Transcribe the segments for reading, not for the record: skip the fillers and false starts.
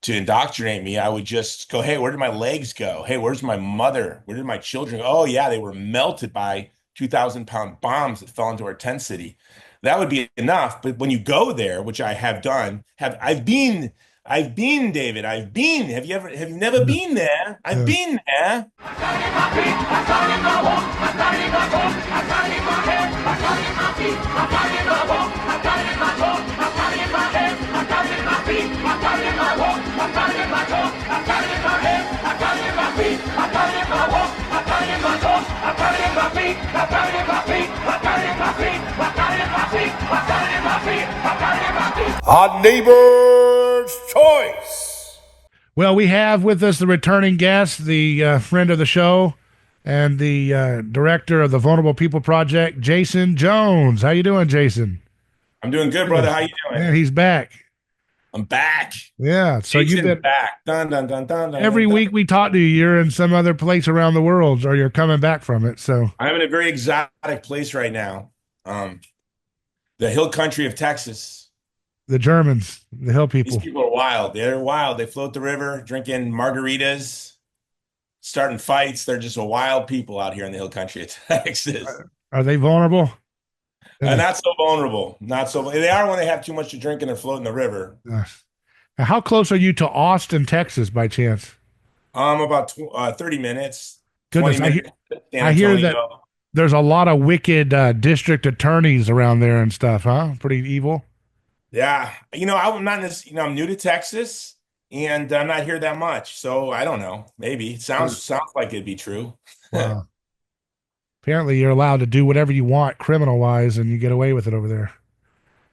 to indoctrinate me, I would just go, hey, where did my legs go? Hey, where's my mother? Where did my children go? Oh, yeah, they were melted by 2,000-pound bombs that fell into our tent city. That would be enough. But when you go there, which I have done, I've been, David. I've been. Have you never Yeah, been there? I've yeah. been there. A neighbor's choice. Well, we have with us the returning guest, the friend of the show, and the director of the Vulnerable People Project, Jason Jones. How you doing, Jason? I'm doing good, brother. Good. How you doing? Man, he's back. I'm back. Yeah. So you've Jason's been back. Dun dun dun dun dun dun every dun. week we talk to you. You're in some other place around the world, or you're coming back from it. So I'm in a very exotic place right now. Um, the hill country of Texas. the Germans, the Hill These people. people are wild. They're wild. They float the river, drinking margaritas, starting fights. They're just a wild people out here in the hill country of Texas. Are they vulnerable? Not so vulnerable. Not so. They are when they have too much to drink and they're floating the river. Uh, how close are you to Austin, Texas, by chance? About 30 minutes, 20 Goodness, minutes. San I hear that Antonio. there's a lot of wicked district attorneys around there and stuff, huh? Pretty evil. Yeah, I'm not in this. I'm new to Texas, and I'm not here that much, so I don't know. Maybe it sounds like it'd be true. Wow. Apparently, you're allowed to do whatever you want criminal wise, and you get away with it over there.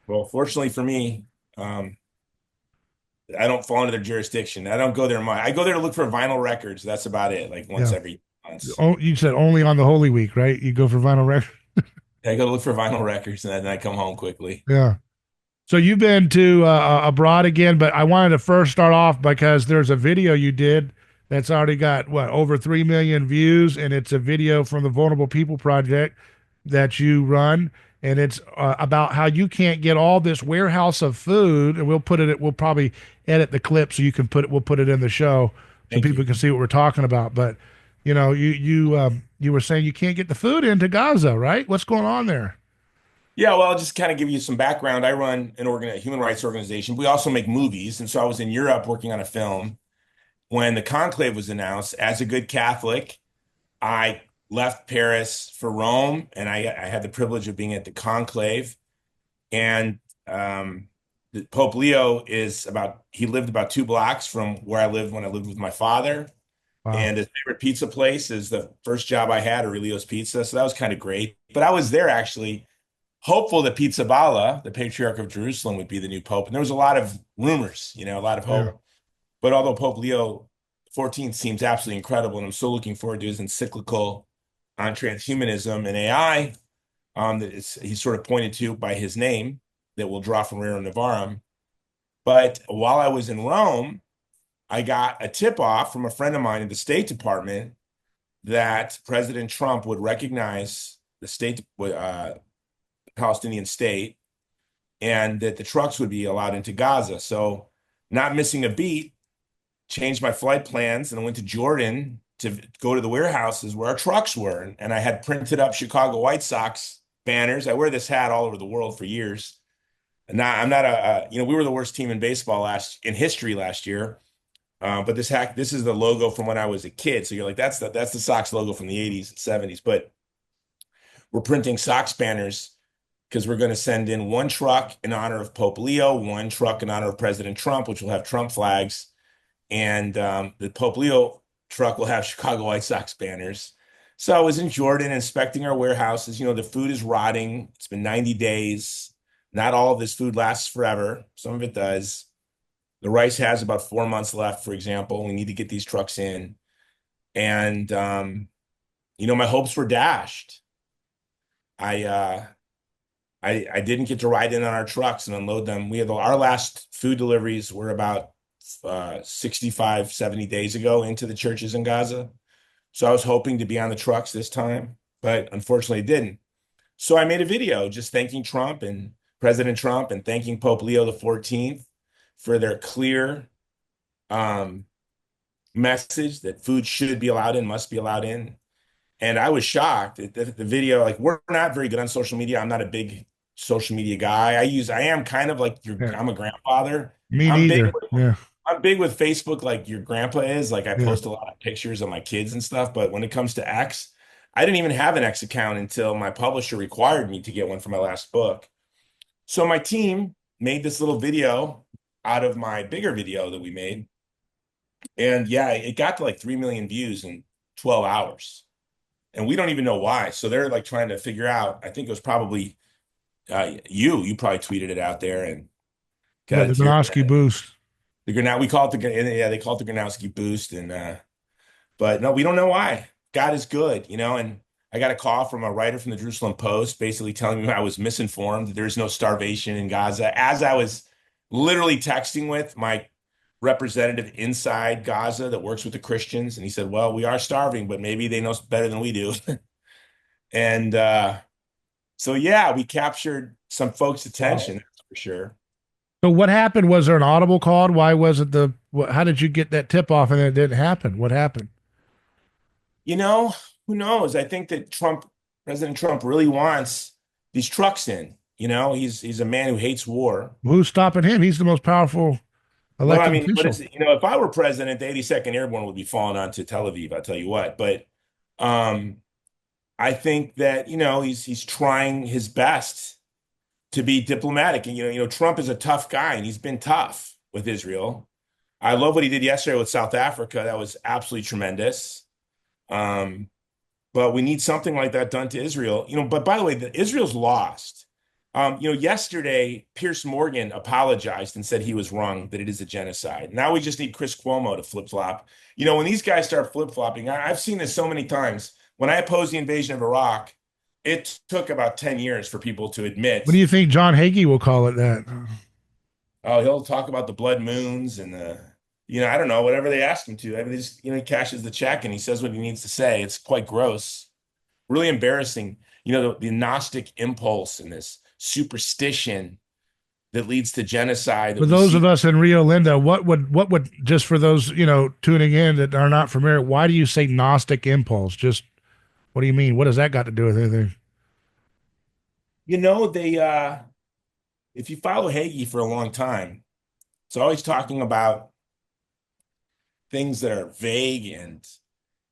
Well, fortunately for me, um, I don't fall into their jurisdiction. I don't go there much. I go there to look for vinyl records. That's about it. Like once Yeah. every months, Oh, you said only on the Holy Week, right? You go for vinyl record. I go to look for vinyl records, and then I come home quickly. Yeah. So you've been to abroad again, but I wanted to first start off because there's a video you did that's already got what over 3 million views, and it's a video from the Vulnerable People Project that you run, and it's about how you can't get all this warehouse of food, and we'll probably edit the clip so you can we'll put it in the show so Thank people you. can see what we're talking about. But you were saying you can't get the food into Gaza, right? What's going on there? Yeah, well, I'll just kind of give you some background. I run a human rights organization. We also make movies, and so I was in Europe working on a film when the conclave was announced. As a good Catholic, I left Paris for Rome, and I had the privilege of being at the conclave. And the Pope Leo he lived about 2 blocks from where I lived when I lived with my father. Wow. And his favorite pizza place is the first job I had, Aurelio's Pizza. So that was kind of great. But I was there actually hopeful that Pizzaballa, the Patriarch of Jerusalem, would be the new pope. And there was a lot of rumors, a lot of Yeah. hope. But although Pope Leo 14th seems absolutely incredible, and I'm so looking forward to his encyclical on transhumanism and AI, he's sort of pointed to by his name that will draw from Rerum Novarum. But while I was in Rome, I got a tip off from a friend of mine in the State Department that President Trump would recognize the Palestinian state and that the trucks would be allowed into Gaza. So, not missing a beat, changed my flight plans and I went to Jordan to go to the warehouses where our trucks were. And I had printed up Chicago White Sox banners. I wear this hat all over the world for years. And now I'm not we were the worst team in baseball in history last year. But this is the logo from when I was a kid. So you're like, that's the Sox logo from the 80s and 70s. But we're printing Sox banners because we're going to send in one truck in honor of Pope Leo, one truck in honor of President Trump, which will have Trump flags, and the Pope Leo truck will have Chicago White Sox banners. So I was in Jordan inspecting our warehouses. The food is rotting. It's been 90 days. Not all of this food lasts forever. Some of it does. The rice has about 4 months left, for example. We need to get these trucks in. And, my hopes were dashed. I, uh, I didn't get to ride in on our trucks and unload them. Our last food deliveries were about 65, 70 days ago into the churches in Gaza. So I was hoping to be on the trucks this time, but unfortunately it didn't. So I made a video just thanking Trump and President Trump and thanking Pope Leo the 14th for their clear um, message that food should be allowed in, must be allowed in. And I was shocked at the video. Like, we're not very good on social media. I'm not a big social media guy. I am kind of like Yeah. I'm a grandfather. Me I'm big neither. Yeah. I'm big with Facebook, like your grandpa is. Like, I Yeah. post a lot of pictures of my kids and stuff. But when it comes to X, I didn't even have an X account until my publisher required me to get one for my last book. So my team made this little video out of my bigger video that we made. And yeah, it got to like 3 million views in 12 hours. And we don't even know why. So they're like trying to figure out. I think it was probably you probably tweeted it out there, and Yeah. The because you're Gornoski boost. the Gurnow, we call it yeah, they call it the Gurnowski boost. And but no, we don't know why. God is good, and I got a call from a writer from the Jerusalem Post basically telling me I was misinformed. There's no starvation in Gaza. As I was literally texting with my representative inside Gaza that works with the Christians, and he said, well, we are starving, but maybe they know better than we do. And so yeah, we captured some folks' attention, that's for sure. So what happened? Was there an audible called? Why wasn't how did you get that tip off and it didn't happen? What happened? You know, who knows? I think that President Trump really wants these trucks in. He's a man who hates war. Who's stopping him? He's the most powerful Well, I elected mean, what official. is it? If I were president, the 82nd Airborne would be falling onto Tel Aviv, I'll tell you what. But um, I think that, he's trying his best to be diplomatic. And Trump is a tough guy, and he's been tough with Israel. I love what he did yesterday with South Africa. That was absolutely tremendous. Um, but we need something like that done to Israel. But by the way, Israel's lost. Yesterday, Pierce Morgan apologized and said he was wrong, that it is a genocide. Now we just need Chris Cuomo to flip-flop. When these guys start flip-flopping, I've seen this so many times. When I opposed the invasion of Iraq, it took about 10 years for people to admit. What do you think John Hagee will call it that? Oh, he'll talk about the blood moons and I don't know, whatever they ask him to. I mean, he cashes the check and he says what he needs to say. It's quite gross, really embarrassing. The Gnostic impulse and this superstition that leads to genocide. For those of us in Rio Linda, what would just for those tuning in that are not familiar, why do you say Gnostic impulse? Just what do you mean? What does that got to do with anything? They if you follow Hagee for a long time, it's always talking about things that are vague, and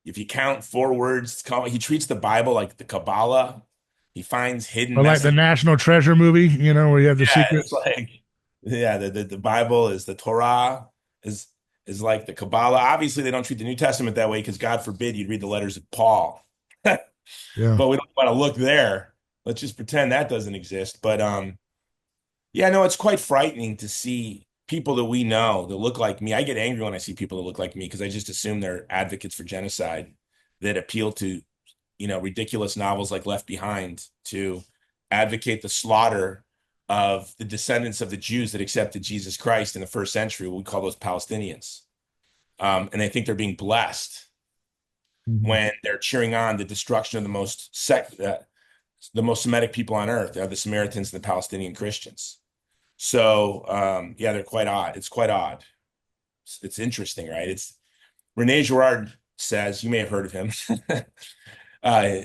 if you count 4 words, he treats the Bible like the Kabbalah. He finds hidden Or like the messages. National Treasure movie, where you have the Yeah, secret. it's like, yeah, the Bible is the Torah, is like the Kabbalah. Obviously, they don't treat the New Testament that way because God forbid you'd read the letters of Paul. Yeah. But we don't want to look there. Let's just pretend that doesn't exist. But yeah, no, it's quite frightening to see people that we know that look like me. I get angry when I see people that look like me because I just assume they're advocates for genocide that appeal to, ridiculous novels like Left Behind to advocate the slaughter of the descendants of the Jews that accepted Jesus Christ in the first century. We call those Palestinians. And they think they're being blessed when they're cheering on the destruction of the most Semitic people on earth. They're the Samaritans and the Palestinian Christians. So yeah, they're quite odd. It's quite odd. It's interesting, right? It's Rene Girard says, you may have heard of him.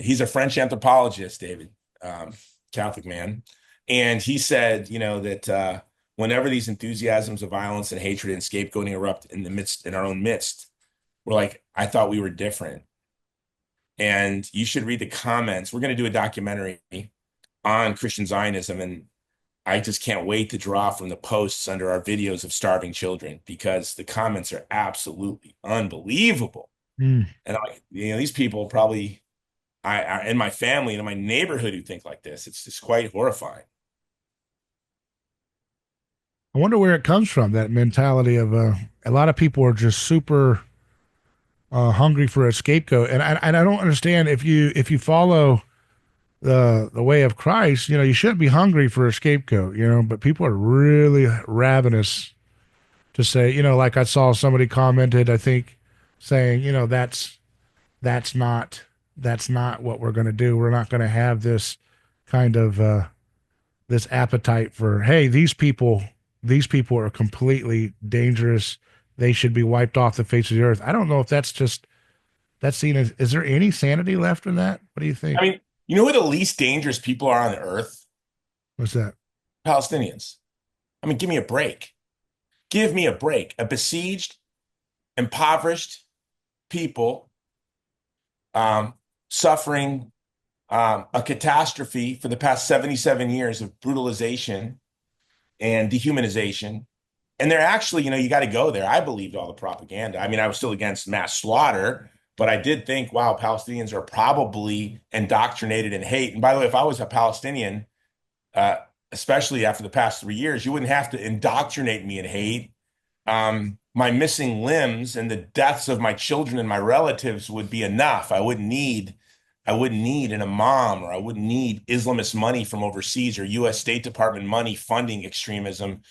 He's a French anthropologist, David, Catholic man. And he said, that whenever these enthusiasms of violence and hatred and scapegoating erupt in our own midst, we're like, I thought we were different. And you should read the comments. We're going to do a documentary on Christian Zionism, and I just can't wait to draw from the posts under our videos of starving children because the comments are absolutely unbelievable. And these people probably are in my family and in my neighborhood who think like this. It's just quite horrifying. I wonder where it comes from, that mentality of a lot of people are just super hungry for a scapegoat. And I don't understand, if you follow the way of Christ, you shouldn't be hungry for a scapegoat, but people are really ravenous to say, like I saw somebody commented, I think, saying, that's not what we're going to do. We're not going to have this kind of this appetite for, hey, these people are completely dangerous, they should be wiped off the face of the earth. I don't know if that's just that's seen as, is there any sanity left in that? What do you I think? mean, you know who the least dangerous people are on the earth? What's that? Palestinians. I mean, give me a break. Give me a break. A besieged, impoverished people suffering a catastrophe for the past 77 years of brutalization and dehumanization. And they're actually, you got to go there. I believed all the propaganda. I mean, I was still against mass slaughter, but I did think, wow, Palestinians are probably indoctrinated in hate. And by the way, if I was a Palestinian, uh, especially after the past 3 years, you wouldn't have to indoctrinate me in hate. My missing limbs and the deaths of my children and my relatives would be enough. I wouldn't need an imam, or I wouldn't need Islamist money from overseas or US State Department money funding extremism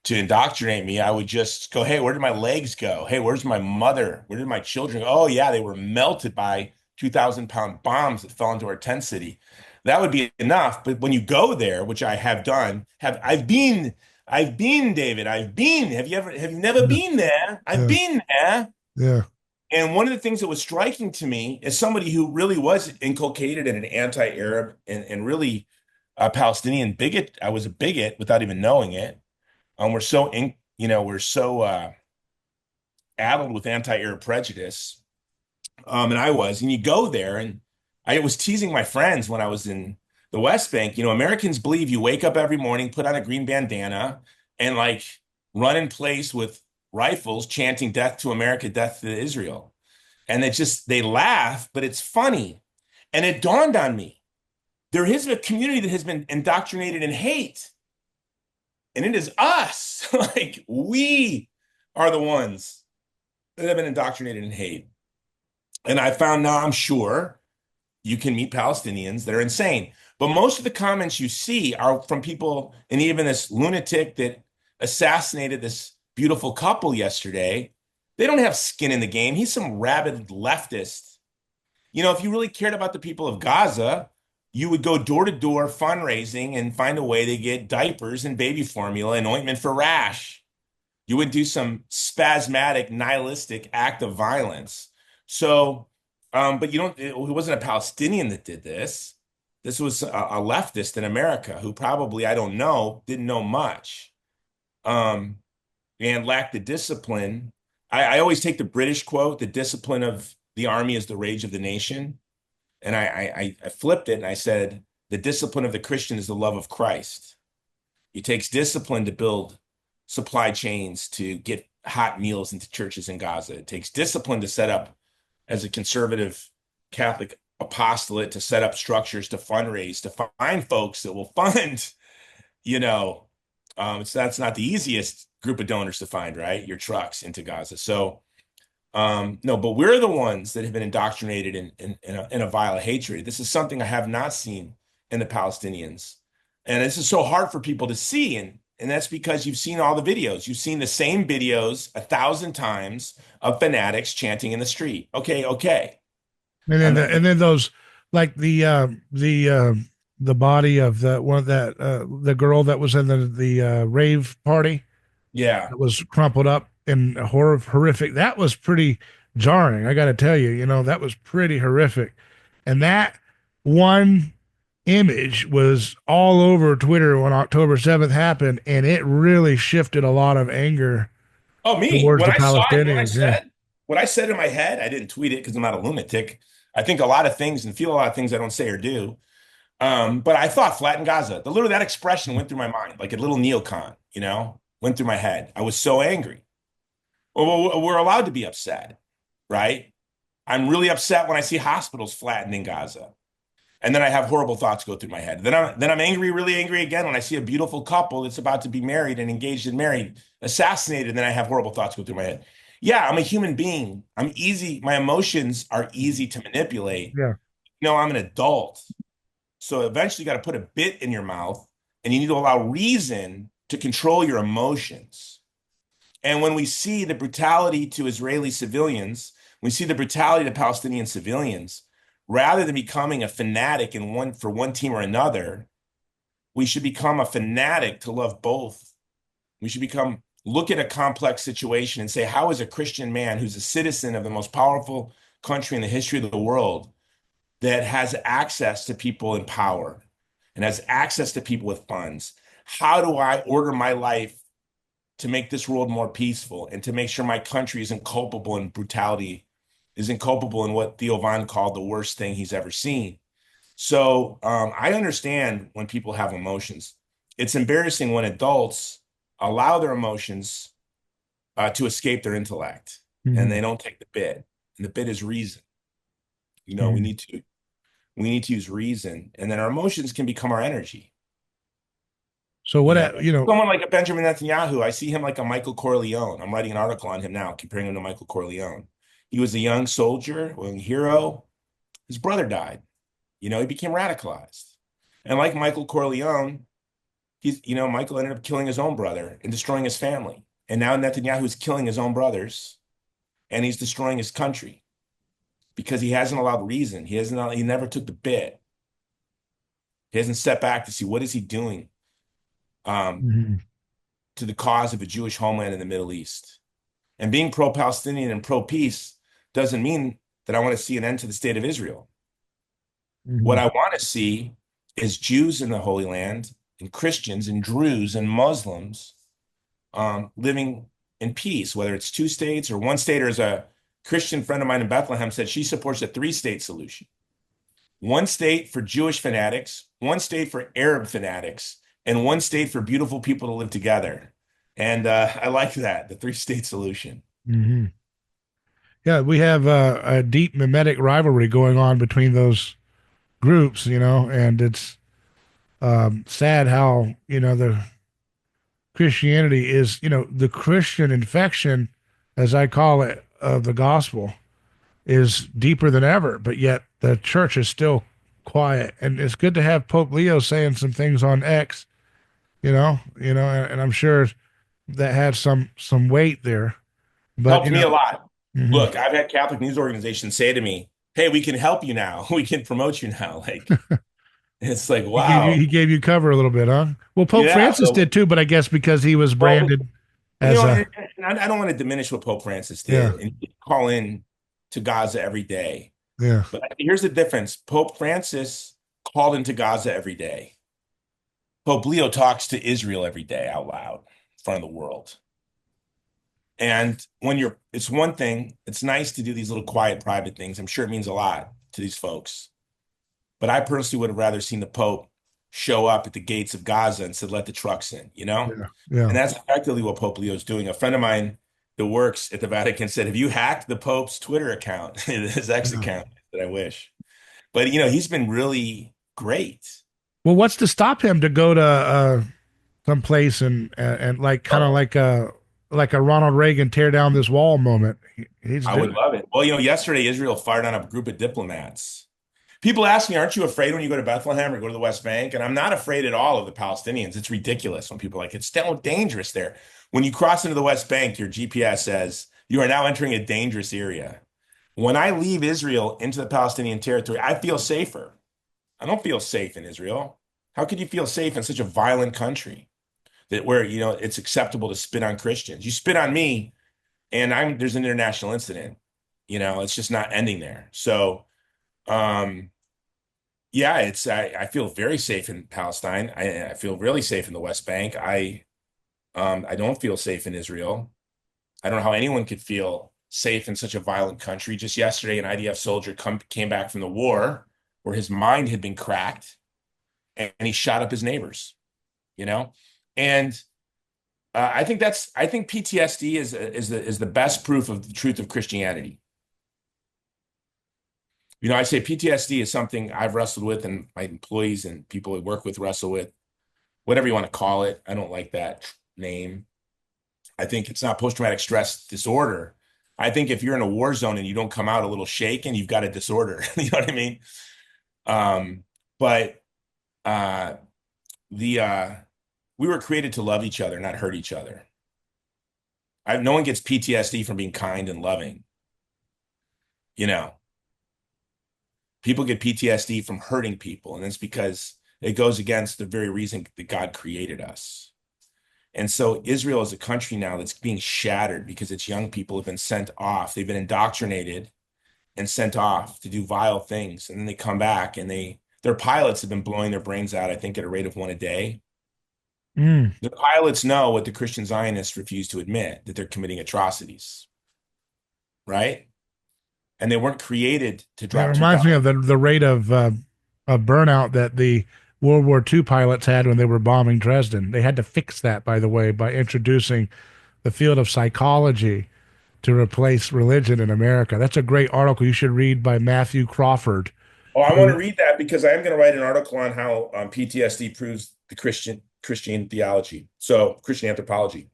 to indoctrinate me. I would just go, hey, where did my legs go? Hey, where's my mother? Where did my children go? Oh, yeah, they were melted by 2,000-pound bombs that fell into our tent city. That would be enough. But when you go there, which I have done, I've been, David. I've been. Have you never Yeah, been there? I've yeah, been there. yeah. And one of the things that was striking to me as somebody who really was inculcated in an anti-Arab and really a Palestinian bigot, I was a bigot without even knowing it. We're so addled with anti-Arab prejudice. And I was, and you go there, and I was teasing my friends when I was in the West Bank. Americans believe you wake up every morning, put on a green bandana, and like run in place with rifles chanting death to America, death to Israel. And they laugh, but it's funny. And it dawned on me, there is a community that has been indoctrinated in hate. And it is us. Like, we are the ones that have been indoctrinated in hate. And I found now, I'm sure you can meet Palestinians that are insane. But most of the comments you see are from people, and even this lunatic that assassinated this beautiful couple yesterday, they don't have skin in the game. He's some rabid leftist. If you really cared about the people of Gaza, you would go door to door fundraising and find a way to get diapers and baby formula and ointment for rash. You would do some spasmodic, nihilistic act of violence. So, but it wasn't a Palestinian that did this. This was a leftist in America who probably, I don't know, didn't know much, and lacked the discipline. I always take the British quote, the discipline of the army is the rage of the nation. And I flipped it and I said, the discipline of the Christian is the love of Christ. It takes discipline to build supply chains to get hot meals into churches in Gaza. It takes discipline to set up, as a conservative Catholic apostolate, to set up structures to fundraise, to find folks that will fund, so that's not the easiest group of donors to find, right? Your trucks into Gaza. So, no, but we're the ones that have been indoctrinated in a vile hatred. This is something I have not seen in the Palestinians. And this is so hard for people to see. And that's because you've seen all the videos. You've seen the same videos 1,000 times of fanatics chanting in the street. Okay, okay. And then those like the body of the one that the girl that was in the rave party Yeah. that was crumpled up and horrific. That was pretty jarring. I got to tell you, that was pretty horrific. And that one image was all over Twitter when October 7th happened, and it really shifted a lot of anger Oh, me. towards When the I saw it, Palestinians. Yeah. what I said in my head, I didn't tweet it because I'm not a lunatic. I think a lot of things and feel a lot of things I don't say or do. But I thought flatten Gaza. That expression went through my mind, like a little neocon, went through my head. I was so angry. Well, we're allowed to be upset, right? I'm really upset when I see hospitals flattened in Gaza. And then I have horrible thoughts go through my head. Then I'm angry, really angry again when I see a beautiful couple that's about to be married and engaged and married assassinated. And then I have horrible thoughts go through my head. Yeah, I'm a human being. I'm easy. My emotions are easy to manipulate. Yeah. I'm an adult. So eventually you got to put a bit in your mouth, and you need to allow reason to control your emotions. And when we see the brutality to Israeli civilians, we see the brutality to Palestinian civilians, rather than becoming a fanatic for one team or another, we should become a fanatic to love both. We should become look at a complex situation and say, how is a Christian man who's a citizen of the most powerful country in the history of the world that has access to people in power and has access to people with funds, how do I order my life to make this world more peaceful and to make sure my country isn't culpable in brutality, isn't culpable in what Theo Von called the worst thing he's ever seen? So I understand when people have emotions. It's embarrassing when adults allow their emotions to escape their intellect, and they don't take the bit. And the bit is reason. You know, we need to use reason, and then our emotions can become our energy. So Someone like a Benjamin Netanyahu, I see him like a Michael Corleone. I'm writing an article on him now, comparing him to Michael Corleone. He was a young soldier, a young hero. His brother died. You know, he became radicalized. And like Michael Corleone, Michael ended up killing his own brother and destroying his family. And now Netanyahu is killing his own brothers, and he's destroying his country because he hasn't allowed reason. He never took the bit. He hasn't stepped back to see what is he doing to the cause of a Jewish homeland in the Middle East. And being pro-Palestinian and pro-peace doesn't mean that I want to see an end to the state of Israel. What I want to see is Jews in the Holy Land and Christians and Druze and Muslims living in peace, whether it's two states or one state, or as a Christian friend of mine in Bethlehem said, she supports a three-state solution. One state for Jewish fanatics, one state for Arab fanatics, and one state for beautiful people to live together. And I like that, the three-state solution. Yeah, we have a deep mimetic rivalry going on between those groups, and it's sad how, the Christianity is, the Christian infection, as I call it, of the gospel is deeper than ever, but yet the church is still quiet. And it's good to have Pope Leo saying some things on X, and I'm sure that had some weight there. But helped me a lot. Look, I've had Catholic news organizations say to me, hey, we can help you now. We can promote you now. Like, it's like, wow. He gave you cover a little bit, huh? Well, Pope Francis did too, but I guess because he was branded as I don't want to diminish what Pope Francis did. And he call in to Gaza every day. Yeah. But here's the difference. Pope Francis called into Gaza every day. Pope Leo talks to Israel every day out loud in front of the world. And it's one thing, it's nice to do these little quiet private things. I'm sure it means a lot to these folks. But I personally would have rather seen the Pope show up at the gates of Gaza and said, let the trucks in, Yeah. And that's effectively what Pope Leo is doing. A friend of mine that works at the Vatican said, have you hacked the Pope's Twitter account, his X account? That I wish. But, he's been really great. Well, what's to stop him to go to some place and like kind of like a Ronald Reagan tear down this wall moment? I would love it. Well, yesterday Israel fired on a group of diplomats. People ask me, aren't you afraid when you go to Bethlehem or go to the West Bank? And I'm not afraid at all of the Palestinians. It's ridiculous when people are like, it's still dangerous there. When you cross into the West Bank, your GPS says you are now entering a dangerous area. When I leave Israel into the Palestinian territory, I feel safer. I don't feel safe in Israel. How could you feel safe in such a violent country where it's acceptable to spit on Christians? You spit on me, and there's an international incident. It's just not ending there. So, I feel very safe in Palestine. I feel really safe in the West Bank. I don't feel safe in Israel. I don't know how anyone could feel safe in such a violent country. Just yesterday, an IDF soldier came back from the war where his mind had been cracked, and he shot up his neighbors. And I think PTSD is the best proof of the truth of Christianity. I say PTSD is something I've wrestled with, and my employees and people I work with wrestle with, whatever you want to call it. I don't like that name. I think it's not post-traumatic stress disorder. I think if you're in a war zone and you don't come out a little shaken, you've got a disorder. You know what I mean? We were created to love each other, not hurt each other. No one gets PTSD from being kind and loving. People get PTSD from hurting people, and it's because it goes against the very reason that God created us. And so Israel is a country now that's being shattered because its young people have been sent off. They've been indoctrinated and sent off to do vile things. And then they come back and their pilots have been blowing their brains out, I think, at a rate of one a day. Mm. The pilots know what the Christian Zionists refuse to admit, that they're committing atrocities, right? And they weren't created to It drop reminds me 2,000. of the rate of burnout that the World War II pilots had when they were bombing Dresden. They had to fix that, by the way, by introducing the field of psychology to replace religion in America. That's a great article you should read by Matthew Crawford. Oh, I want to Who, read that because I am going to write an article on how PTSD proves the Christian theology. So Christian anthropology.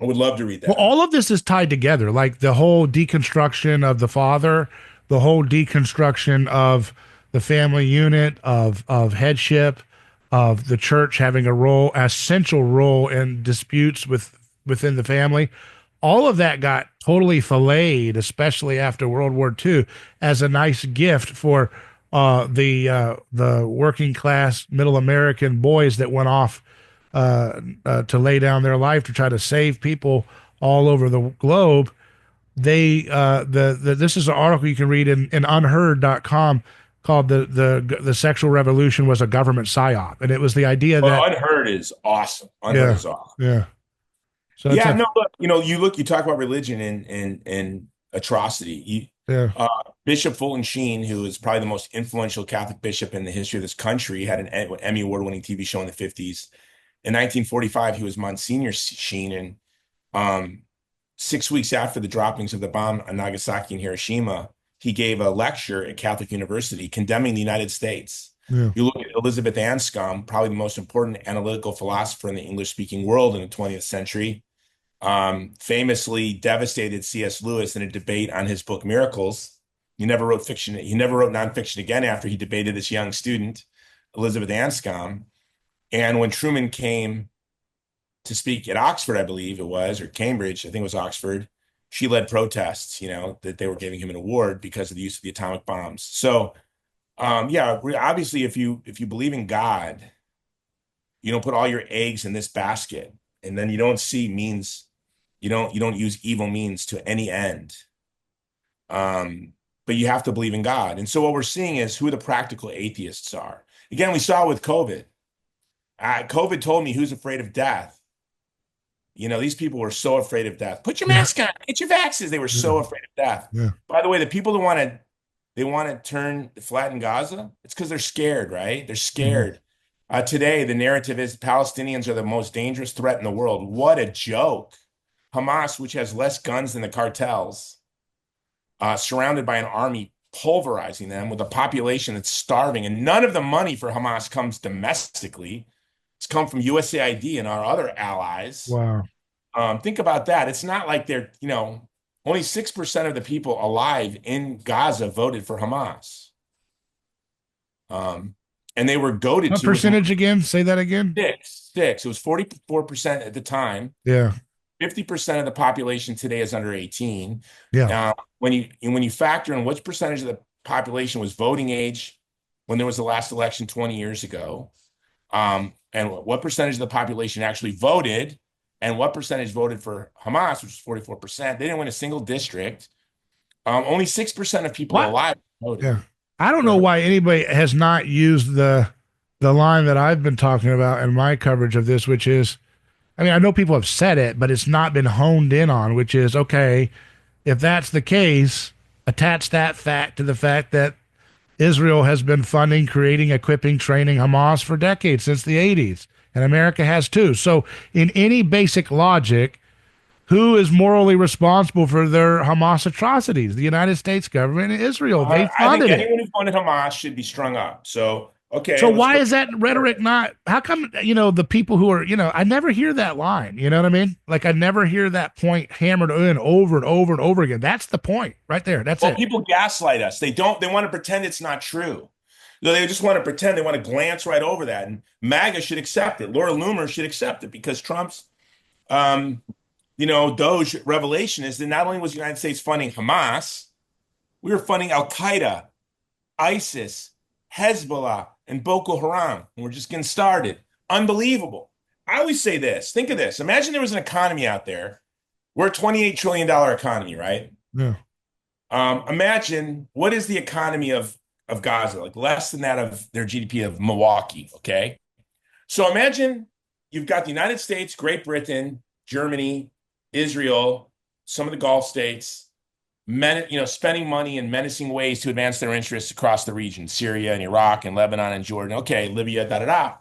I would love to read well, that. all of this is tied together, like the whole deconstruction of the father, the whole deconstruction of the family unit, of headship, of the church having a role, essential role in disputes within the family. All of that got totally filleted, especially after World War II, as a nice gift for the working class middle American boys that went off to lay down their life to try to save people all over the globe. This is an article you can read in unheard.com called the sexual revolution was a government psyop, and it was the idea Well, that Unheard is awesome. Unheard yeah, is awesome. yeah. So it's Yeah, a no, look, you talk about religion and atrocity. yeah. Bishop Fulton Sheen, who is probably the most influential Catholic bishop in the history of this country, had an Emmy award-winning TV show in the 50s. In 1945, he was Monsignor Sheen, and 6 weeks after the droppings of the bomb on Nagasaki and Hiroshima, he gave a lecture at Catholic University condemning the United States. Yeah. You look at Elizabeth Anscombe, probably the most important analytical philosopher in the English-speaking world in the 20th century, famously devastated C.S. Lewis in a debate on his book Miracles. He never wrote fiction. He never wrote nonfiction again after he debated this young student, Elizabeth Anscombe. And when Truman came to speak at Oxford, I believe it was, or Cambridge, I think it was Oxford, she led protests, that they were giving him an award because of the use of the atomic bombs. So, yeah, obviously, if you believe in God, you don't put all your eggs in this basket, and then you don't see means, you don't use evil means to any end. But you have to believe in God. And so what we're seeing is who the practical atheists are. Again, we saw with COVID. COVID told me who's afraid of death. These people were so afraid of death. Put your mask on, get your vaccines. They were so afraid of death. Yeah. By the way, the people who flatten Gaza, it's because they're scared, right? They're scared. Today, the narrative is Palestinians are the most dangerous threat in the world. What a joke. Hamas, which has less guns than the cartels, surrounded by an army pulverizing them with a population that's starving. And none of the money for Hamas comes domestically. It's come from USAID and our other allies. Wow. Think about that. It's not like they're, only 6% of the people alive in Gaza voted for Hamas. And they were goaded What to. percentage again? Say that again. Six. It was 44% at the time. Yeah. 50% of the population today is under 18. Yeah. When you factor in which percentage of the population was voting age when there was the last election 20 years ago, and what percentage of the population actually voted, and what percentage voted for Hamas, which is 44%. They didn't win a single district. Only 6% of people alive voted. Yeah. I don't know why anybody has not used the line that I've been talking about in my coverage of this, which is, I mean, I know people have said it, but it's not been honed in on, which is, okay, if that's the case, attach that fact to the fact that Israel has been funding, creating, equipping, training Hamas for decades, since the 80s, and America has too. So in any basic logic, who is morally responsible for their Hamas atrocities? The United States government and Israel. They I think funded it. anyone who funded Hamas should be strung up. So, okay. So why is that rhetoric not, how come, the people who are, I never hear that line, you know what I mean? Like I never hear that point hammered in over and over and over again. That's the point right there. That's it. People gaslight us. They want to pretend it's not true. They just want to pretend, they want to glance right over that. And MAGA should accept it. Laura Loomer should accept it because Trump's, Doge revelation is that not only was the United States funding Hamas, we were funding Al-Qaeda, ISIS, Hezbollah, and Boko Haram. And we're just getting started. Unbelievable. I always say this. Think of this. Imagine there was an economy out there. We're a $28 trillion economy, right? Yeah. Imagine what is the economy of Gaza, like less than that of their GDP of Milwaukee, okay? So imagine you've got the United States, Great Britain, Germany, Israel, some of the Gulf states, spending money in menacing ways to advance their interests across the region, Syria and Iraq and Lebanon and Jordan, okay, Libya, da da da.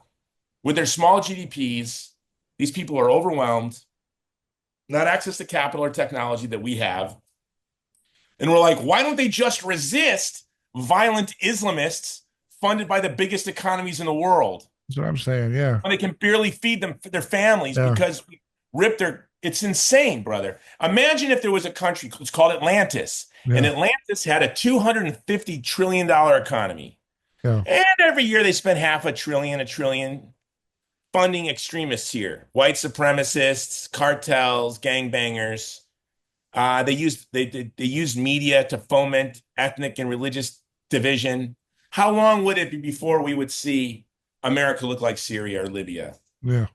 With their small GDPs, these people are overwhelmed, not access to capital or technology that we have. And we're like, why don't they just resist violent Islamists funded by the biggest economies in the world? That's what I'm saying. Yeah. When they can barely feed their families Yeah. because we ripped it's insane, brother. Imagine if there was a country, it's called Atlantis, and Yeah. Atlantis had a $250 trillion economy. Yeah. And every year they spend a trillion funding extremists here, white supremacists, cartels, gangbangers. They use media to foment ethnic and religious division. How long would it be before we would see America look like Syria or Libya? Yeah.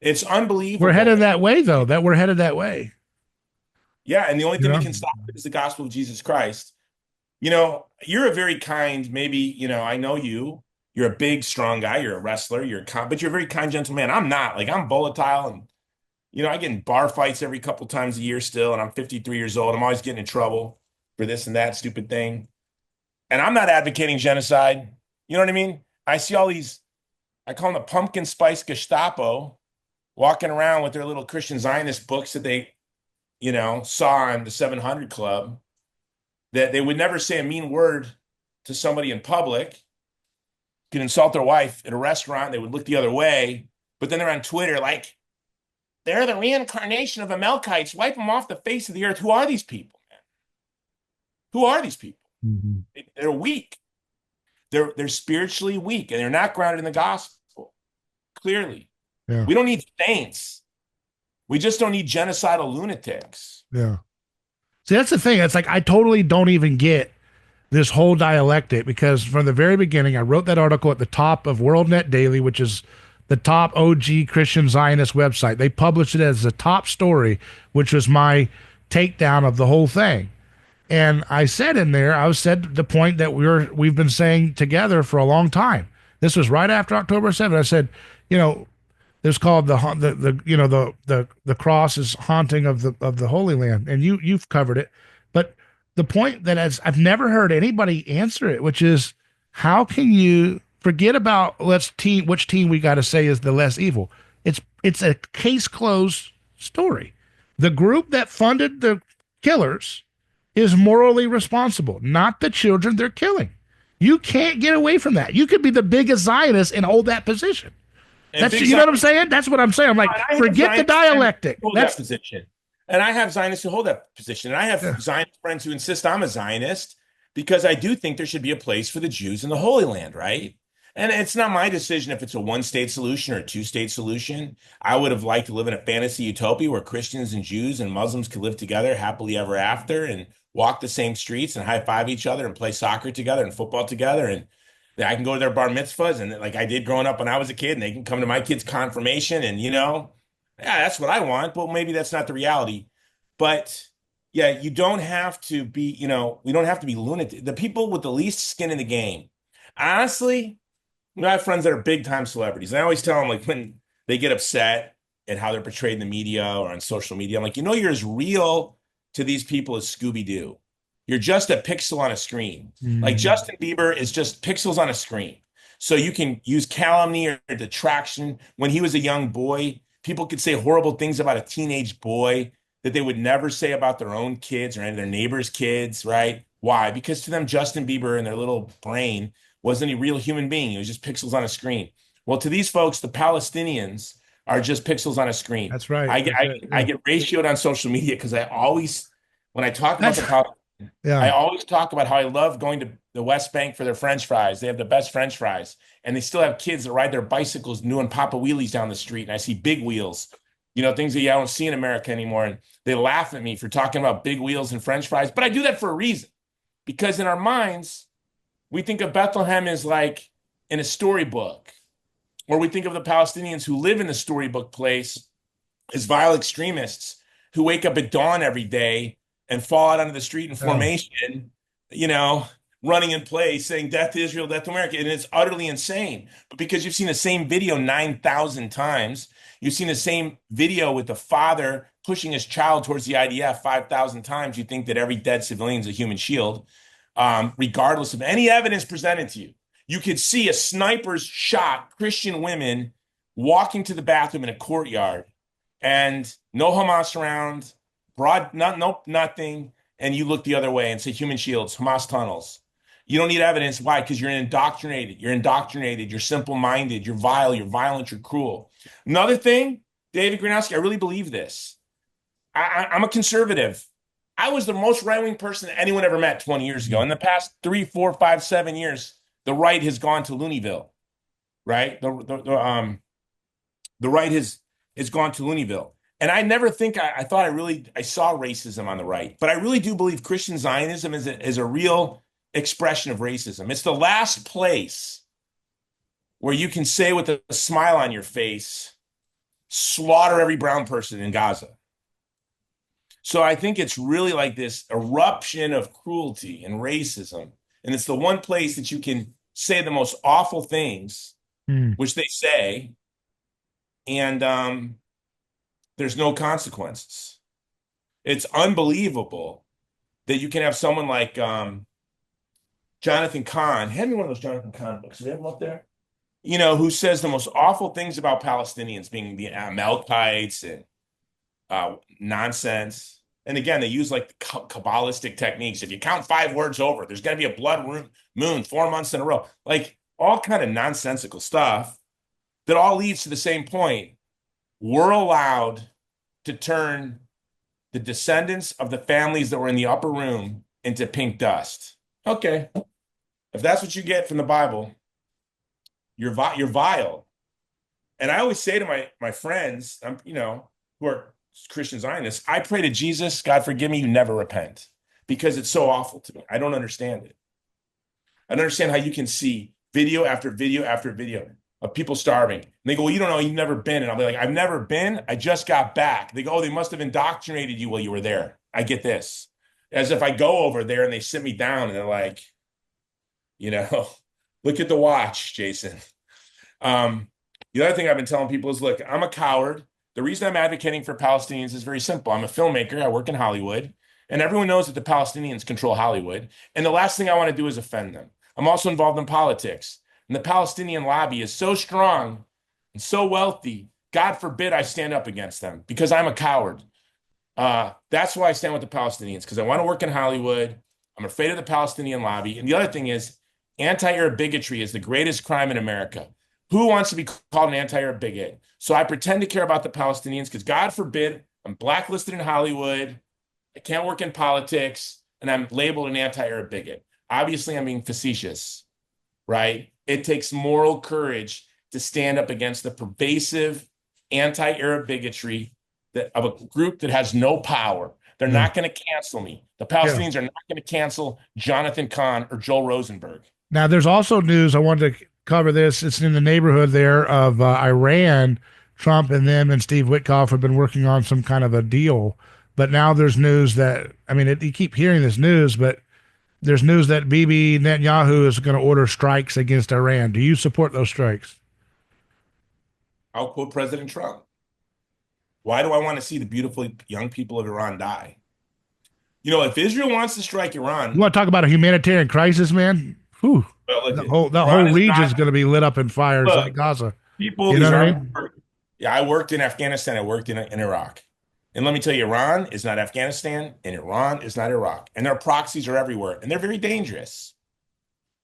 It's unbelievable. We're headed that way, though. We're headed that way. Yeah, and the only thing Yeah. that can stop it is the gospel of Jesus Christ. You're a very kind, maybe, I know you. You're a big, strong guy. You're a wrestler. But you're a very kind, gentle man. I'm not. Like, I'm volatile, and I get in bar fights every couple times a year still, and I'm 53 years old. I'm always getting in trouble for this and that stupid thing. And I'm not advocating genocide. You know what I mean? I see all these, I call them the pumpkin spice Gestapo, walking around with their little Christian Zionist books that they, saw in the 700 Club, that they would never say a mean word to somebody in public, could insult their wife at a restaurant, they would look the other way, but then they're on Twitter like, they're the reincarnation of Amalekites. Wipe them off the face of the earth. Who are these people, man? Who are these people? Mm-hmm. They're weak. They're spiritually weak, and they're not grounded in the gospel. Clearly. Yeah. We don't need saints. We just don't need genocidal lunatics. Yeah. See, that's the thing. It's like I totally don't even get this whole dialectic, because from the very beginning, I wrote that article at the top of WorldNet Daily, which is the top OG Christian Zionist website. They published it as the top story, which was my takedown of the whole thing. And I said in there, I said the point that we've been saying together for a long time. This was right after October 7th. I said, it's called the cross is haunting of the Holy Land, and you've covered it. But the point that I've never heard anybody answer it, which is, how can you forget about which team we got to say is the less evil? It's a case closed story. The group that funded the killers is morally responsible, not the children they're killing. You can't get away from that. You could be the biggest Zionist and hold that position. That's, you know what I'm saying? That's what I'm saying. I'm like, forget the dialectic. That's that position. And I have Zionists who hold that position. And I have Zionist friends who insist I'm a Zionist, because I do think there should be a place for the Jews in the Holy Land, right? And it's not my decision if it's a one-state solution or a two-state solution. I would have liked to live in a fantasy utopia where Christians and Jews and Muslims could live together happily ever after and walk the same streets and high-five each other and play soccer together and football together. And I can go to their bar mitzvahs, and like I did growing up when I was a kid, and they can come to my kid's confirmation, and yeah, that's what I want. But maybe that's not the reality. But yeah, you don't have to be, we don't have to be lunatic. The people with the least skin in the game, honestly, I have friends that are big time celebrities, and I always tell them, like, when they get upset at how they're portrayed in the media or on social media, I'm like, you're as real to these people as Scooby-Doo. You're just a pixel on a screen. Mm-hmm. Like Justin Bieber is just pixels on a screen. So you can use calumny or detraction. When he was a young boy, people could say horrible things about a teenage boy that they would never say about their own kids or any of their neighbors' kids, right? Why? Because to them, Justin Bieber in their little brain wasn't a real human being. He was just pixels on a screen. Well, to these folks, the Palestinians are just pixels on a screen. That's right. I get ratioed on social media because I always, when I talk about the Palestinians, I always talk about how I love going to the West Bank for their French fries. They have the best French fries. And they still have kids that ride their bicycles doing Papa Wheelies down the street. And I see big wheels, things that you don't see in America anymore. And they laugh at me for talking about big wheels and French fries. But I do that for a reason. Because in our minds, we think of Bethlehem as like in a storybook Or we think of the Palestinians who live in the storybook place as vile extremists who wake up at dawn every day and fall out onto the street in formation, you know, running in place saying death to Israel, death to America. And it's utterly insane. But because you've seen the same video 9,000 times, you've seen the same video with the father pushing his child towards the IDF 5,000 times, you think that every dead civilian is a human shield, regardless of any evidence presented to you. You could see a sniper's shot Christian women walking to the bathroom in a courtyard and no Hamas around, nothing. And you look the other way and say human shields, Hamas tunnels. You don't need evidence. Why? Because you're indoctrinated. You're simple-minded. You're vile. You're violent. You're cruel. Another thing, David Gornoski, I really believe this. I'm a conservative. I was the most right-wing person that anyone ever met 20 years ago. In the past 3, 4, 5, 7 years, the right has gone to Looneyville, right? The right has gone to Looneyville. And I never think I thought I saw racism on the right, but I really do believe Christian Zionism is a real expression of racism. It's the last place where you can say with a smile on your face, slaughter every brown person in Gaza. So I think it's really like this eruption of cruelty and racism. And it's the one place that you can say the most awful things, which they say, and there's no consequences. It's unbelievable that you can have someone like Jonathan Cahn. Hand me one of those Jonathan Cahn books. Do we have them up there? You know, who says the most awful things about Palestinians being the Amalekites and nonsense. And again, they use like Kabbalistic techniques. If you count 5 words over, there's going to be a blood moon 4 months in a row. Like all kind of nonsensical stuff that all leads to the same point. We're allowed to turn the descendants of the families that were in the upper room into pink dust. Okay. If that's what you get from the Bible, you're vile. And I always say to my friends, who are Christian Zionists, I pray to Jesus, God forgive me, you never repent, because it's so awful to me. I don't understand it. I don't understand how you can see video after video after video of people starving. And they go, well, you don't know, you've never been. And I'll be like, I've never been. I just got back. They go, oh, they must have indoctrinated you while you were there. I get this. As if I go over there and they sit me down and they're like, look at the watch, Jason. The other thing I've been telling people is, look, I'm a coward. The reason I'm advocating for Palestinians is very simple. I'm a filmmaker. I work in Hollywood. And everyone knows that the Palestinians control Hollywood. And the last thing I want to do is offend them. I'm also involved in politics. And the Palestinian lobby is so strong and so wealthy, God forbid I stand up against them because I'm a coward. That's why I stand with the Palestinians, because I want to work in Hollywood. I'm afraid of the Palestinian lobby. And the other thing is, anti-Arab bigotry is the greatest crime in America. Who wants to be called an anti-Arab bigot? So I pretend to care about the Palestinians because God forbid I'm blacklisted in Hollywood. I can't work in politics and I'm labeled an anti-Arab bigot. Obviously, I'm being facetious, right? It takes moral courage to stand up against the pervasive anti-Arab bigotry of a group that has no power. They're not going to cancel me. The Palestinians are not going to cancel Jonathan Cahn or Joel Rosenberg. Now, there's also news. I wanted to cover this. It's in the neighborhood there of Iran. Trump and them and Steve Witkoff have been working on some kind of a deal. But now there's news that, you keep hearing this news, but there's news that Bibi Netanyahu is going to order strikes against Iran. Do you support those strikes? I'll quote President Trump. Why do I want to see the beautiful young people of Iran die? If Israel wants to strike Iran... You want to talk about a humanitarian crisis, man? Whew. Well, the whole region is going to be lit up in fires like Gaza. People, I worked in Afghanistan. I worked in Iraq. And let me tell you, Iran is not Afghanistan, and Iran is not Iraq. And their proxies are everywhere, and they're very dangerous.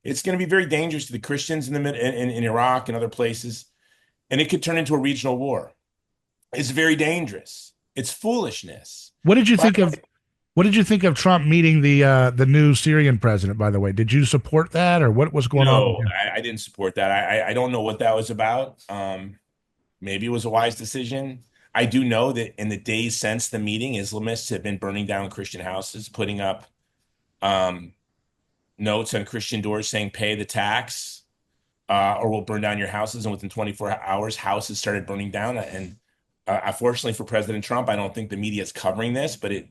It's going to be very dangerous to the Christians in Iraq and other places, and it could turn into a regional war. It's very dangerous. It's foolishness. What did you think of Trump meeting the new Syrian president, by the way? Did you support that, or what was going on? No, I didn't support that. I don't know what that was about. Maybe it was a wise decision. I do know that in the days since the meeting, Islamists have been burning down Christian houses, putting up notes on Christian doors saying, pay the tax. or we'll burn down your houses. And within 24 hours, houses started burning down. And unfortunately for President Trump, I don't think the media is covering this, but if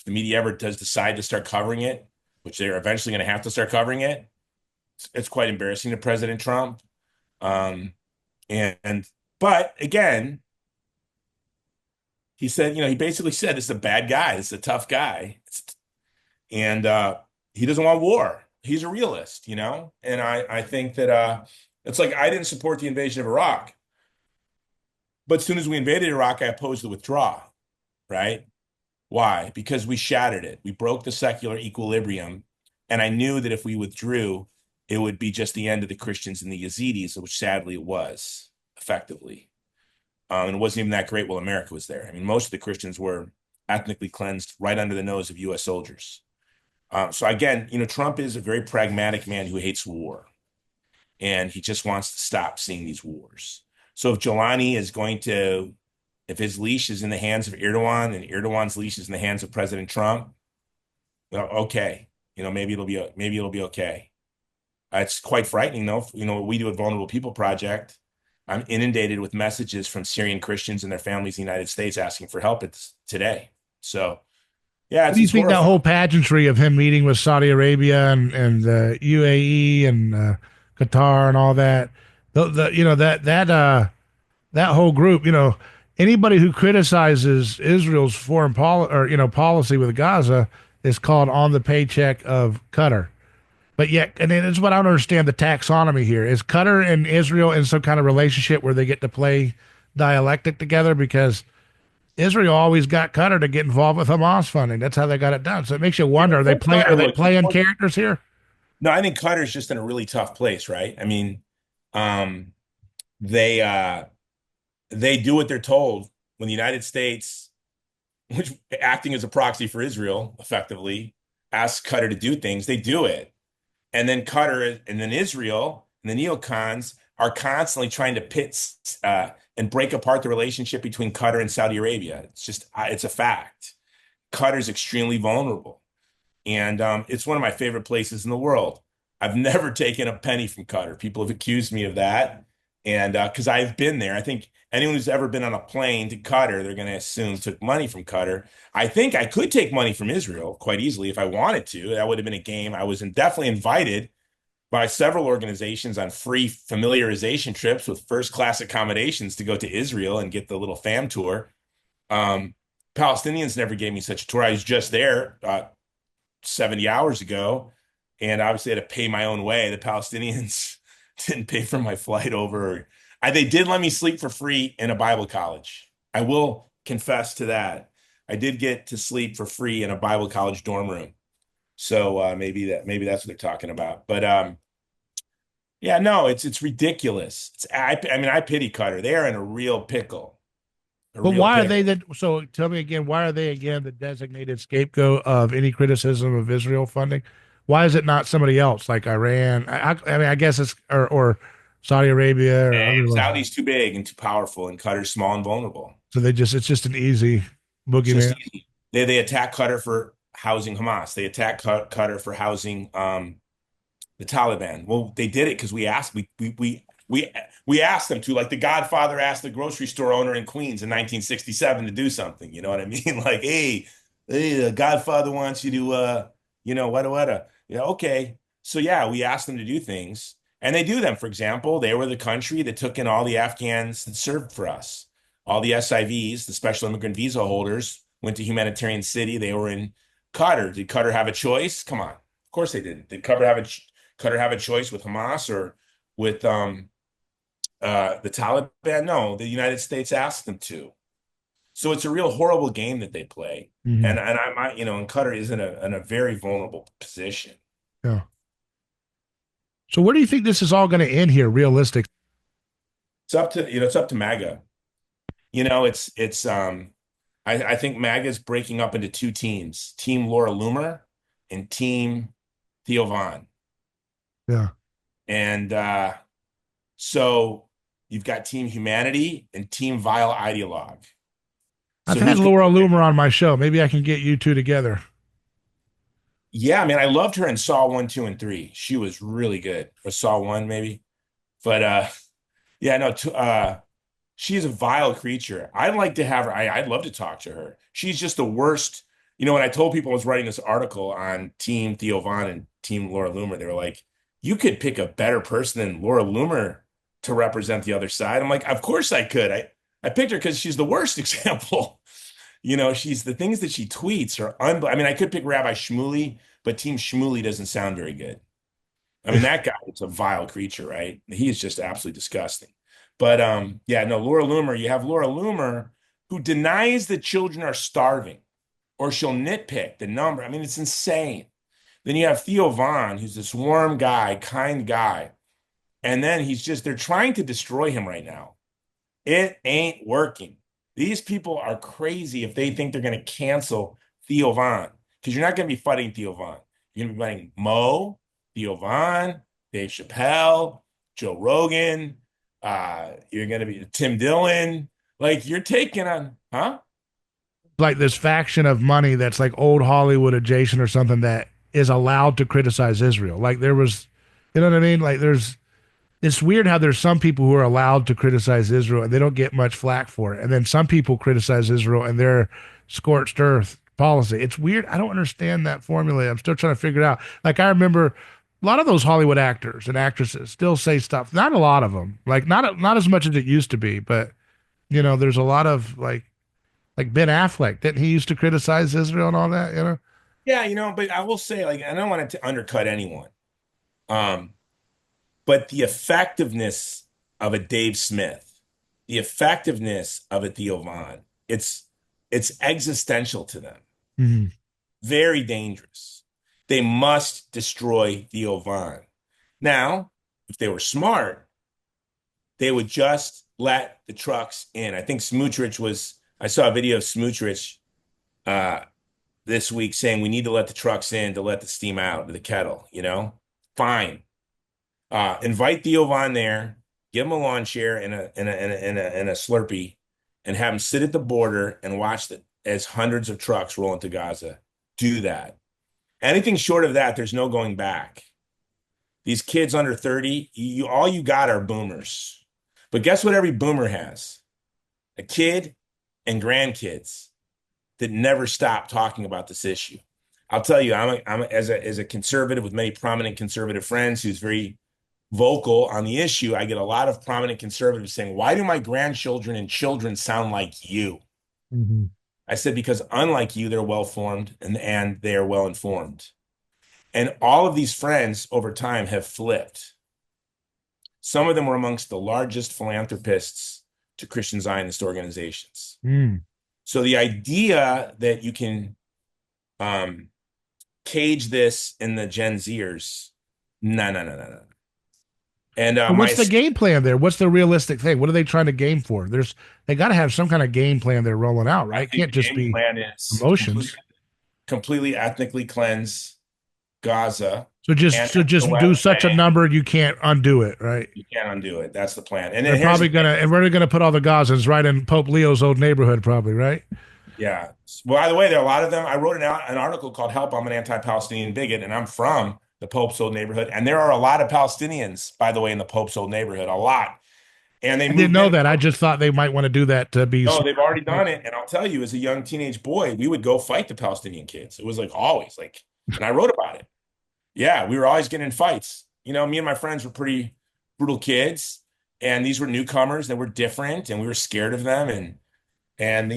the media ever does decide to start covering it, which they're eventually going to have to start covering it, it's quite embarrassing to President Trump. Um, but again, he said, he basically said, this is a bad guy. This is a tough guy. And he doesn't want war. He's a realist, And I think that it's like I didn't support the invasion of Iraq. But as soon as we invaded Iraq, I opposed the withdrawal, right? Why? Because we shattered it. We broke the secular equilibrium. And I knew that if we withdrew, it would be just the end of the Christians and the Yazidis, which sadly it was, effectively. And it wasn't even that great while America was there. I mean, most of the Christians were ethnically cleansed right under the nose of U.S. soldiers. So again, Trump is a very pragmatic man who hates war. And he just wants to stop seeing these wars. So if Jelani is if his leash is in the hands of Erdogan and Erdogan's leash is in the hands of President Trump, well, okay. Maybe it'll be okay. It's quite frightening, though. What we do at Vulnerable People Project, I'm inundated with messages from Syrian Christians and their families in the United States asking for help today. So, yeah. What do you think that whole pageantry of him meeting with Saudi Arabia and UAE and Qatar and all that, that whole group, anybody who criticizes Israel's foreign policy with Gaza is called on the paycheck of Qatar. But yet, and it's what I don't understand the taxonomy here. Is Qatar and Israel in some kind of relationship where they get to play dialectic together? Because Israel always got Qatar to get involved with Hamas funding. That's how they got it done. So it makes you wonder: are they playing characters here? No, I think Qatar's just in a really tough place, right? I mean, they do what they're told when the United States, which acting as a proxy for Israel, effectively asks Qatar to do things. They do it. And then Qatar and then Israel and the neocons are constantly trying to pit and break apart the relationship between Qatar and Saudi Arabia. It's a fact. Qatar's extremely vulnerable. And it's one of my favorite places in the world. I've never taken a penny from Qatar. People have accused me of that. And because I've been there, I think anyone who's ever been on a plane to Qatar, they're going to assume took money from Qatar. I think I could take money from Israel quite easily if I wanted to. That would have been a game. I was definitely invited by several organizations on free familiarization trips with first-class accommodations to go to Israel and get the little fam tour. Palestinians never gave me such a tour. I was just there 70 hours ago, and obviously I had to pay my own way. The Palestinians didn't pay for my flight over. They did let me sleep for free in a Bible college. I will confess to that. I did get to sleep for free in a Bible college dorm room. So maybe that's what they're talking about. But yeah, no, it's ridiculous. I pity Qatar. They are in a real pickle. But why are they so tell me again, why are they again the designated scapegoat of any criticism of Israel funding? Why is it not somebody else like Iran? I guess it's or Saudi Arabia or Saudi's too big and too powerful, and Qatar's small and vulnerable. So it's just an easy boogeyman. They attack Qatar for housing Hamas. They attack Qatar for housing the Taliban. Well, they did it because we asked. We asked them to, like the Godfather asked the grocery store owner in Queens in 1967 to do something. You know what I mean? Like, hey, the Godfather wants you to, what. Yeah, okay. So yeah, we asked them to do things, and they do them. For example, they were the country that took in all the Afghans that served for us. All the SIVs, the special immigrant visa holders, went to Humanitarian City. They were in Qatar. Did Qatar have a choice? Come on. Of course they didn't. Did Qatar have a choice with Hamas or with the Taliban? No, the United States asked them to. So it's a real horrible game that they play. Mm-hmm. And and Qatar is in a very vulnerable position. Yeah. So where do you think this is all going to end here, realistic? It's up to MAGA. I think MAGA is breaking up into two teams: Team Laura Loomer and Team Theo Von. Yeah. And so you've got Team Humanity and Team Vile Ideologue. I've had Laura Loomer on my show. Maybe I can get you two together. Yeah, man, I loved her in Saw 1, 2, and 3. She was really good. Or Saw 1, maybe. But yeah, no, she is a vile creature. I'd like to have her. I'd love to talk to her. She's just the worst. When I told people I was writing this article on Team Theo Von and Team Laura Loomer, they were like, you could pick a better person than Laura Loomer to represent the other side. I'm like, of course I could. I picked her because she's the worst example. She's the things that she tweets are I mean, I could pick Rabbi Shmuley, but Team Shmuley doesn't sound very good. I mean, that guy is a vile creature, right? He is just absolutely disgusting. But yeah, no, Laura Loomer, you have Laura Loomer who denies that children are starving, or she'll nitpick the number. I mean, it's insane. Then you have Theo Von, who's this warm guy, kind guy. And then they're trying to destroy him right now. It ain't working. These people are crazy if they think they're going to cancel Theo Von, because you're not going to be fighting Theo Von. You're going to be fighting Mo, Theo Von, Dave Chappelle, Joe Rogan. You're going to be Tim Dillon. Like, you're taking on, huh? Like this faction of money that's like old Hollywood adjacent or something that is allowed to criticize Israel. Like there was, you know what I mean? Like it's weird how there's some people who are allowed to criticize Israel and they don't get much flack for it. And then some people criticize Israel and they're scorched earth policy. It's weird. I don't understand that formula. I'm still trying to figure it out. Like I remember a lot of those Hollywood actors and actresses still say stuff. Not a lot of them. Like not as much as it used to be, but there's a lot of like Ben Affleck. Didn't he used to criticize Israel and all that? Yeah, but I will say, like, I don't want it to undercut anyone. But the effectiveness of a Dave Smith, the effectiveness of a Theo Von, it's existential to them. Mm-hmm. Very dangerous. They must destroy Theo Von. Now, if they were smart, they would just let the trucks in. I think I saw a video of Smotrich this week saying we need to let the trucks in to let the steam out of the kettle, Fine. Invite Theo Von there, give him a lawn chair and a Slurpee, and have him sit at the border and watch as hundreds of trucks roll into Gaza. Do that. Anything short of that, there's no going back. These kids under 30, all you got are boomers. But guess what every boomer has? A kid and grandkids that never stop talking about this issue. I'll tell you, as a conservative with many prominent conservative friends who's very vocal on the issue, I get a lot of prominent conservatives saying, why do my grandchildren and children sound like you? Mm-hmm. I said, because unlike you, they're well-formed and they are well-informed. And all of these friends over time have flipped. Some of them were amongst the largest philanthropists to Christian Zionist organizations. Mm. So the idea that you can cage this in the Gen Zers, no. And what's the game plan there? What's the realistic thing? What are they trying to game for? They got to have some kind of game plan they're rolling out, right? It can't just be emotions. Completely ethnically cleanse Gaza. So just do such a number you can't undo it, right? You can't undo it. That's the plan. And they're probably gonna put all the Gazans right in Pope Leo's old neighborhood, probably, right? Yeah. Well, by the way, there are a lot of them. I wrote an article called "Help, I'm an Anti-Palestinian Bigot," and I'm from the Pope's old neighborhood. And there are a lot of Palestinians, by the way, in the Pope's old neighborhood, a lot. And I didn't know that. I just thought they might want to do that to be. No, they've already done it. And I'll tell you, as a young teenage boy, we would go fight the Palestinian kids. It was like always and I wrote about it. Yeah, we were always getting in fights. Me and my friends were pretty brutal kids, and these were newcomers that were different, and we were scared of them. And that's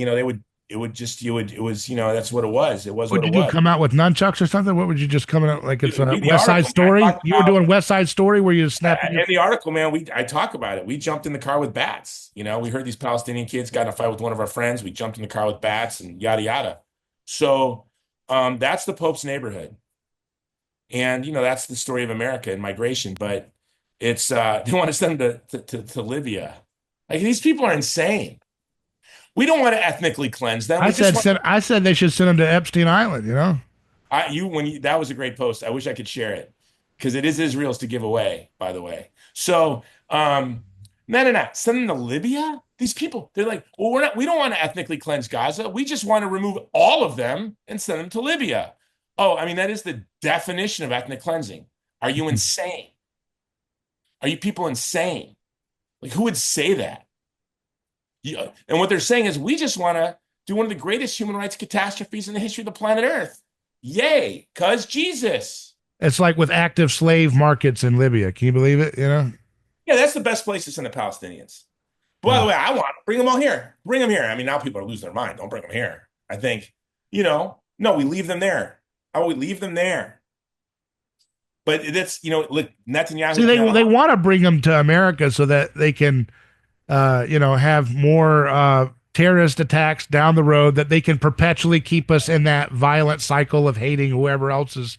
what it was. It was what it was. Would you come out with nunchucks or something? What would you just come out like it's a West Side Story? You were doing West Side Story where you snap. In the article, man, I talk about it. We jumped in the car with bats. We heard these Palestinian kids got in a fight with one of our friends. We jumped in the car with bats and yada yada. So that's the Pope's neighborhood. And, that's the story of America and migration. But it's they want to send them to Libya. Like, these people are insane. We don't want to ethnically cleanse them. I said they should send them to Epstein Island, that was a great post. I wish I could share it because it is Israel's to give away, by the way. So, no. Send them to Libya? These people, they're like, well, we don't want to ethnically cleanse Gaza. We just want to remove all of them and send them to Libya. Oh, I mean, that is the definition of ethnic cleansing. Are you insane? Are you people insane? Like, who would say that? And what they're saying is, we just want to do one of the greatest human rights catastrophes in the history of the planet Earth. Yay, cuz Jesus. It's like with active slave markets in Libya. Can you believe it? Yeah, that's the best place to send the Palestinians. By the way, I want to bring them all here. Bring them here. I mean, now people are losing their mind. Don't bring them here. I think, no, we leave them there. How about we leave them there? But it's, look, Netanyahu. See, they want to bring them to America so that they can, have more terrorist attacks down the road, that they can perpetually keep us in that violent cycle of hating whoever else is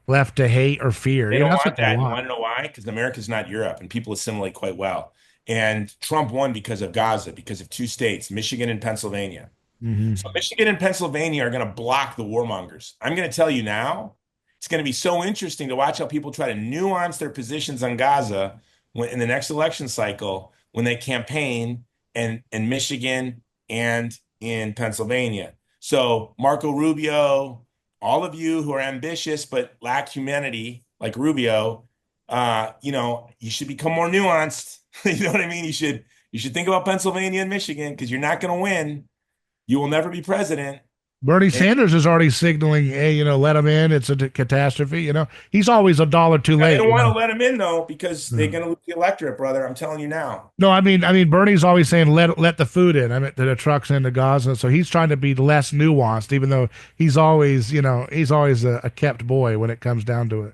left to hate or fear. They don't want that. You want to know why? Because America's not Europe, and people assimilate quite well. And Trump won because of Gaza, because of two states, Michigan and Pennsylvania. Mm-hmm. So Michigan and Pennsylvania are going to block the warmongers. I'm going to tell you now, it's going to be so interesting to watch how people try to nuance their positions on Gaza in the next election cycle when they campaign in Michigan and in Pennsylvania. So Marco Rubio, all of you who are ambitious but lack humanity, like Rubio, you should become more nuanced. You know what I mean? You should think about Pennsylvania and Michigan, because you're not going to win. You will never be president. Bernie Sanders is already signaling, hey, let him in. It's a catastrophe. He's always a dollar too late. They don't want to let him in, though, because they're going to lose the electorate, brother. I'm telling you now. No, I mean, Bernie's always saying let the food in. I mean, the trucks into Gaza. So he's trying to be less nuanced, even though he's always a kept boy when it comes down to it.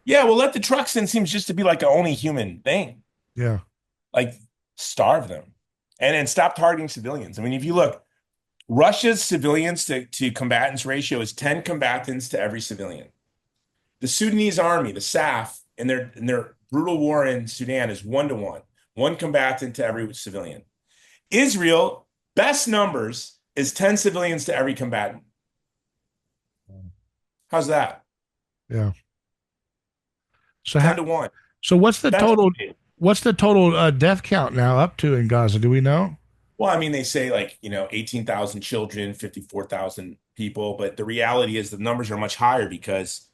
Yeah, well, let the trucks in seems just to be like an only human thing. Yeah. Like, starve them and stop targeting civilians. I mean, if you look, Russia's civilians to combatants ratio is 10 combatants to every civilian. The Sudanese army, the SAF, in their brutal war in Sudan is 1-to-1, one combatant to every civilian. Israel, best numbers, is 10 civilians to every combatant. How's that? Yeah. So 10-to-1. So what's the total? What's the total death count now up to in Gaza? Do we know? Well, I mean, they say 18,000 children, 54,000 people, but the reality is the numbers are much higher, because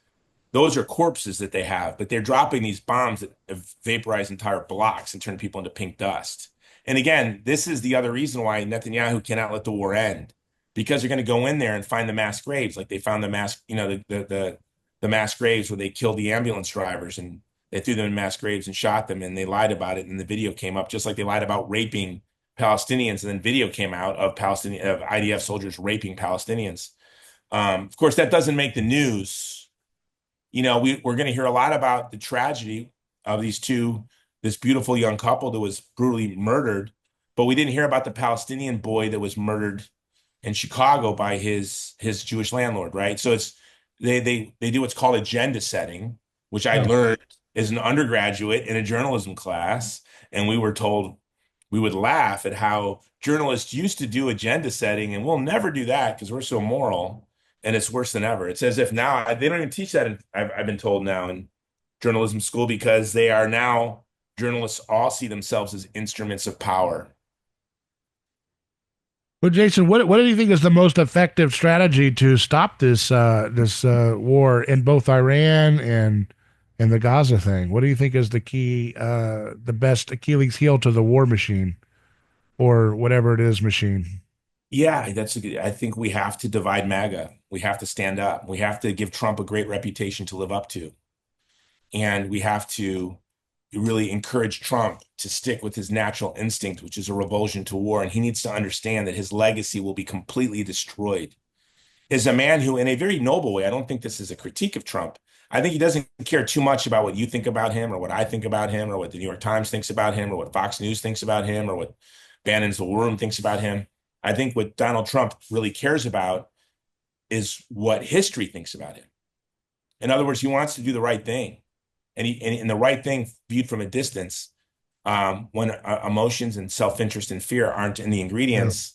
those are corpses that they have, but they're dropping these bombs that vaporize entire blocks and turn people into pink dust. And again, this is the other reason why Netanyahu cannot let the war end, because they're going to go in there and find the mass graves, like they found the mass, the mass graves where they killed the ambulance drivers, and they threw them in mass graves and shot them, and they lied about it, and the video came up, just like they lied about raping Palestinians, and then video came out of IDF soldiers raping Palestinians. Of course, that doesn't make the news. We're going to hear a lot about the tragedy of this beautiful young couple that was brutally murdered, but we didn't hear about the Palestinian boy that was murdered in Chicago by his Jewish landlord, right? So they do what's called agenda setting, which I learned as an undergraduate in a journalism class, and we were told we would laugh at how journalists used to do agenda setting, and we'll never do that because we're so moral, and it's worse than ever. It's as if now they don't even teach that. I've been told now in journalism school, because they are now, journalists all see themselves as instruments of power. Well, Jason, what do you think is the most effective strategy to stop this war in both Iran and the Gaza thing? What do you think is the key, the best Achilles heel to the war machine, or whatever it is machine? Yeah, I think we have to divide MAGA. We have to stand up. We have to give Trump a great reputation to live up to. And we have to really encourage Trump to stick with his natural instinct, which is a revulsion to war. And he needs to understand that his legacy will be completely destroyed. As a man who, in a very noble way, I don't think this is a critique of Trump. I think he doesn't care too much about what you think about him, or what I think about him, or what the New York Times thinks about him, or what Fox News thinks about him, or what Bannon's The War Room thinks about him. I think what Donald Trump really cares about is what history thinks about him. In other words, he wants to do the right thing. And the right thing viewed from a distance, when emotions and self-interest and fear aren't in the ingredients.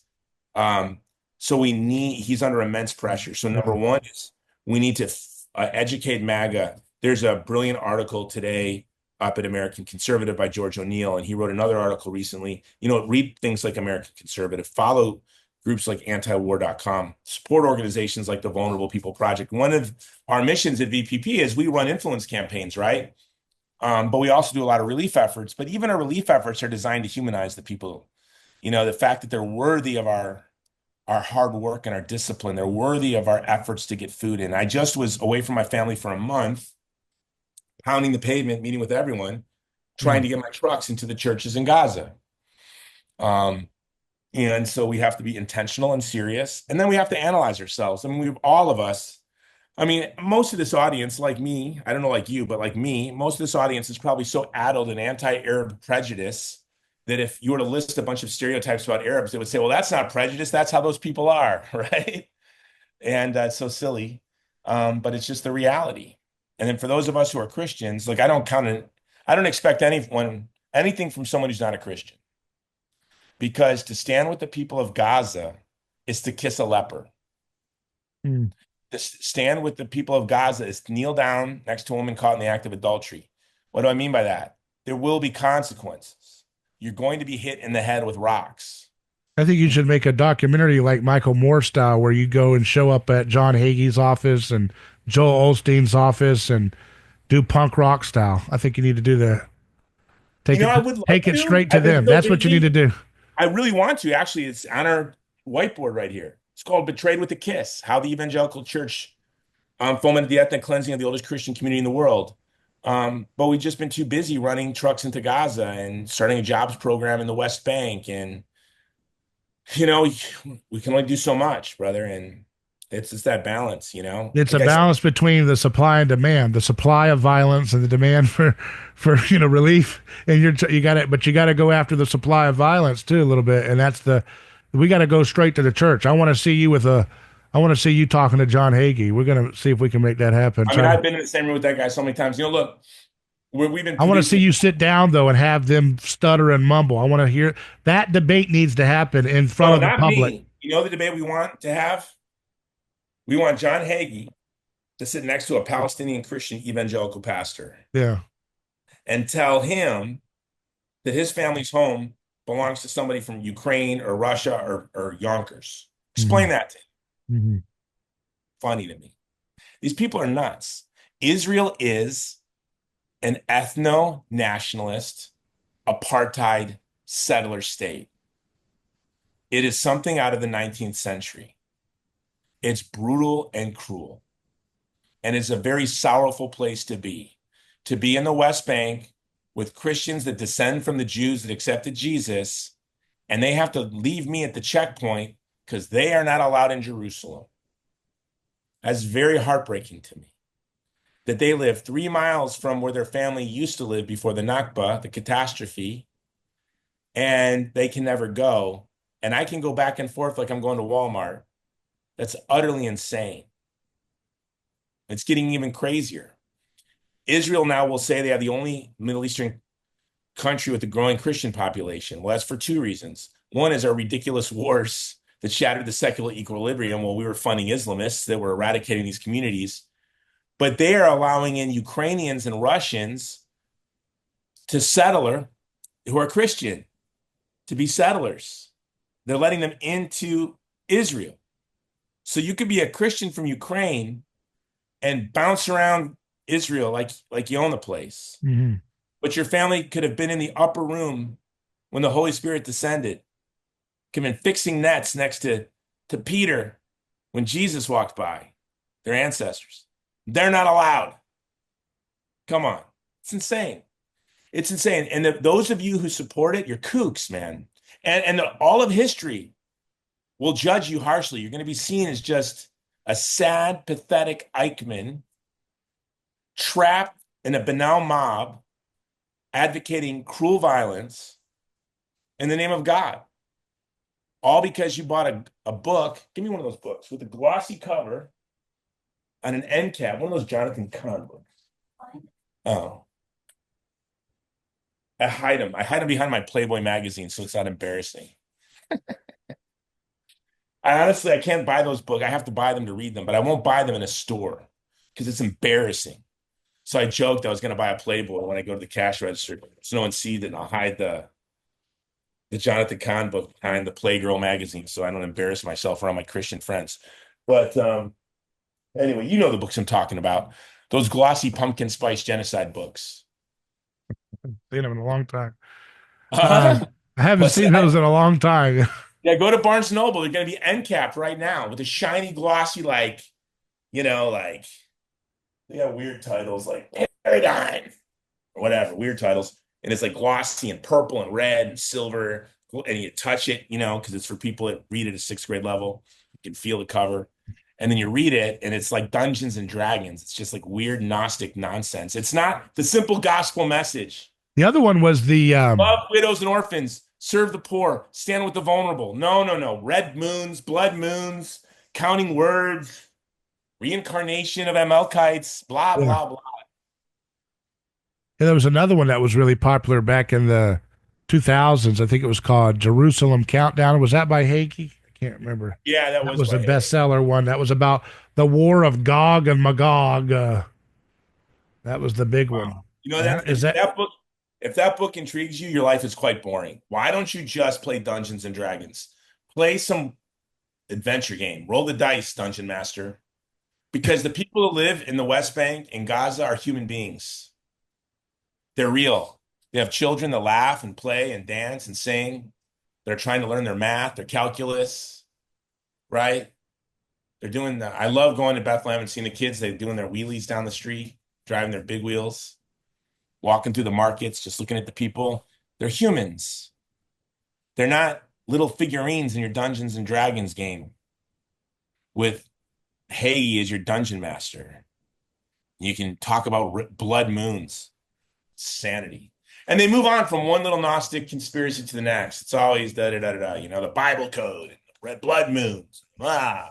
So he's under immense pressure. So number one is we need to educate MAGA. There's a brilliant article today up at American Conservative by George O'Neill, and he wrote another article recently. Read things like American Conservative, follow groups like antiwar.com, support organizations like the Vulnerable People Project. One of our missions at VPP is we run influence campaigns, right? But we also do a lot of relief efforts. But even our relief efforts are designed to humanize the people. The fact that they're worthy of our hard work and our discipline. They're worthy of our efforts to get food in. I just was away from my family for a month, pounding the pavement, meeting with everyone, trying to get my trucks into the churches in Gaza. And so we have to be intentional and serious. And then we have to analyze ourselves. I mean, all of us, most of this audience, like me, I don't know like you, but like me, most of this audience is probably so addled in anti-Arab prejudice that if you were to list a bunch of stereotypes about Arabs, they would say, well, that's not prejudice. That's how those people are, right? And it's so silly. But it's just the reality. And then for those of us who are Christians, like I don't expect anything from someone who's not a Christian. Because to stand with the people of Gaza is to kiss a leper. Mm. To stand with the people of Gaza is to kneel down next to a woman caught in the act of adultery. What do I mean by that? There will be consequences. You're going to be hit in the head with rocks. I think you should make a documentary like Michael Moore style, where you go and show up at John Hagee's office and Joel Osteen's office and do punk rock style. I think you need to do that. I would love Take it to. straight to I've been them. so That's what you need busy. to do. I really want to. Actually, it's on our whiteboard right here. It's called Betrayed with a Kiss, How the Evangelical Church fomented the ethnic cleansing of the oldest Christian community in the world. But we've just been too busy running trucks into Gaza and starting a jobs program in the West Bank. And, we can only do so much, brother. And it's just that balance, It's a Like I said, balance between the supply and demand, the supply of violence and the demand for relief. And you got it, but you got to go after the supply of violence too a little bit. And we got to go straight to the church. I want to see you talking to John Hagee. We're going to see if we can make that happen. I've been in the same room with that guy so many times. Look, we've been I want to see producing. you sit down though and have them stutter and mumble. I want to hear that debate needs to happen in front No, of the not public. me. The debate we want to have? We want John Hagee to sit next to a Palestinian Christian evangelical pastor Yeah. and tell him that his family's home belongs to somebody from Ukraine or Russia or Yonkers. Explain that to him. Mm-hmm. Funny to me. These people are nuts. Israel is an ethno-nationalist, apartheid settler state. It is something out of the 19th century. It's brutal and cruel. And it's a very sorrowful place to be. To be in the West Bank with Christians that descend from the Jews that accepted Jesus, and they have to leave me at the checkpoint because they are not allowed in Jerusalem. That's very heartbreaking to me. That they live 3 miles from where their family used to live before the Nakba, the catastrophe, and they can never go. And I can go back and forth like I'm going to Walmart. That's utterly insane. It's getting even crazier. Israel now will say they have the only Middle Eastern country with a growing Christian population. Well, that's for 2 reasons. One is our ridiculous wars that shattered the secular equilibrium while we were funding Islamists that were eradicating these communities. But they are allowing in Ukrainians and Russians to settle who are Christian, to be settlers. They're letting them into Israel. So you could be a Christian from Ukraine and bounce around Israel like you own the place. Mm-hmm. But your family could have been in the upper room when the Holy Spirit descended, could have been fixing nets next to Peter when Jesus walked by, their ancestors. They're not allowed. Come on. It's insane. It's insane. And those of you who support it, you're kooks, man. And all of history will judge you harshly. You're going to be seen as just a sad, pathetic Eichmann trapped in a banal mob advocating cruel violence in the name of God. All because you bought a book. Give me one of those books with a glossy cover on an end cap, one of those Jonathan Cahn books. Oh. I hide them. Behind my Playboy magazine so it's not embarrassing. I can't buy those books. I have to buy them to read them, but I won't buy them in a store because it's embarrassing. So I joked I was going to buy a Playboy when I go to the cash register so no one sees it, and I'll hide the Jonathan Cahn book behind the Playgirl magazine so I don't embarrass myself around my Christian friends. But anyway, you know the books I'm talking about. Those glossy pumpkin spice genocide books. Seen them in a long time. Uh, I haven't what's seen that? those in a long time. Yeah, go to Barnes Noble. They're going to be end capped right now with a shiny, glossy, like they have weird titles like Paradigm or whatever, weird titles. And it's like glossy and purple and red and silver. And you touch it, because it's for people that read at a sixth grade level. You can feel the cover. And then you read it, and it's like Dungeons and Dragons. It's just like weird Gnostic nonsense. It's not the simple gospel message. The other one was the Love widows and orphans, serve the poor, stand with the vulnerable. No, no, no. Red moons, blood moons, counting words, reincarnation of Amalekites, blah, yeah. blah, blah. And there was another one that was really popular back in the 2000s. I think it was called Jerusalem Countdown. Was that by Hagee? I can't remember. Yeah, that That was was by the Hagee. bestseller one. That was about the war of Gog and Magog. That was the big Wow. one. That Is that? if that book intrigues you, your life is quite boring. Why don't you just play Dungeons and Dragons? Play some adventure game. Roll the dice, Dungeon Master. Because the people who live in the West Bank and Gaza are human beings. They're real. They have children that laugh and play and dance and sing. They're trying to learn their math, their calculus, right? I love going to Bethlehem and seeing the kids. They're doing their wheelies down the street, driving their big wheels, walking through the markets, just looking at the people. They're humans. They're not little figurines in your Dungeons and Dragons game with Hagee as your dungeon master. You can talk about blood moons, sanity. And they move on from one little Gnostic conspiracy to the next. It's always the Bible code, red blood moons. And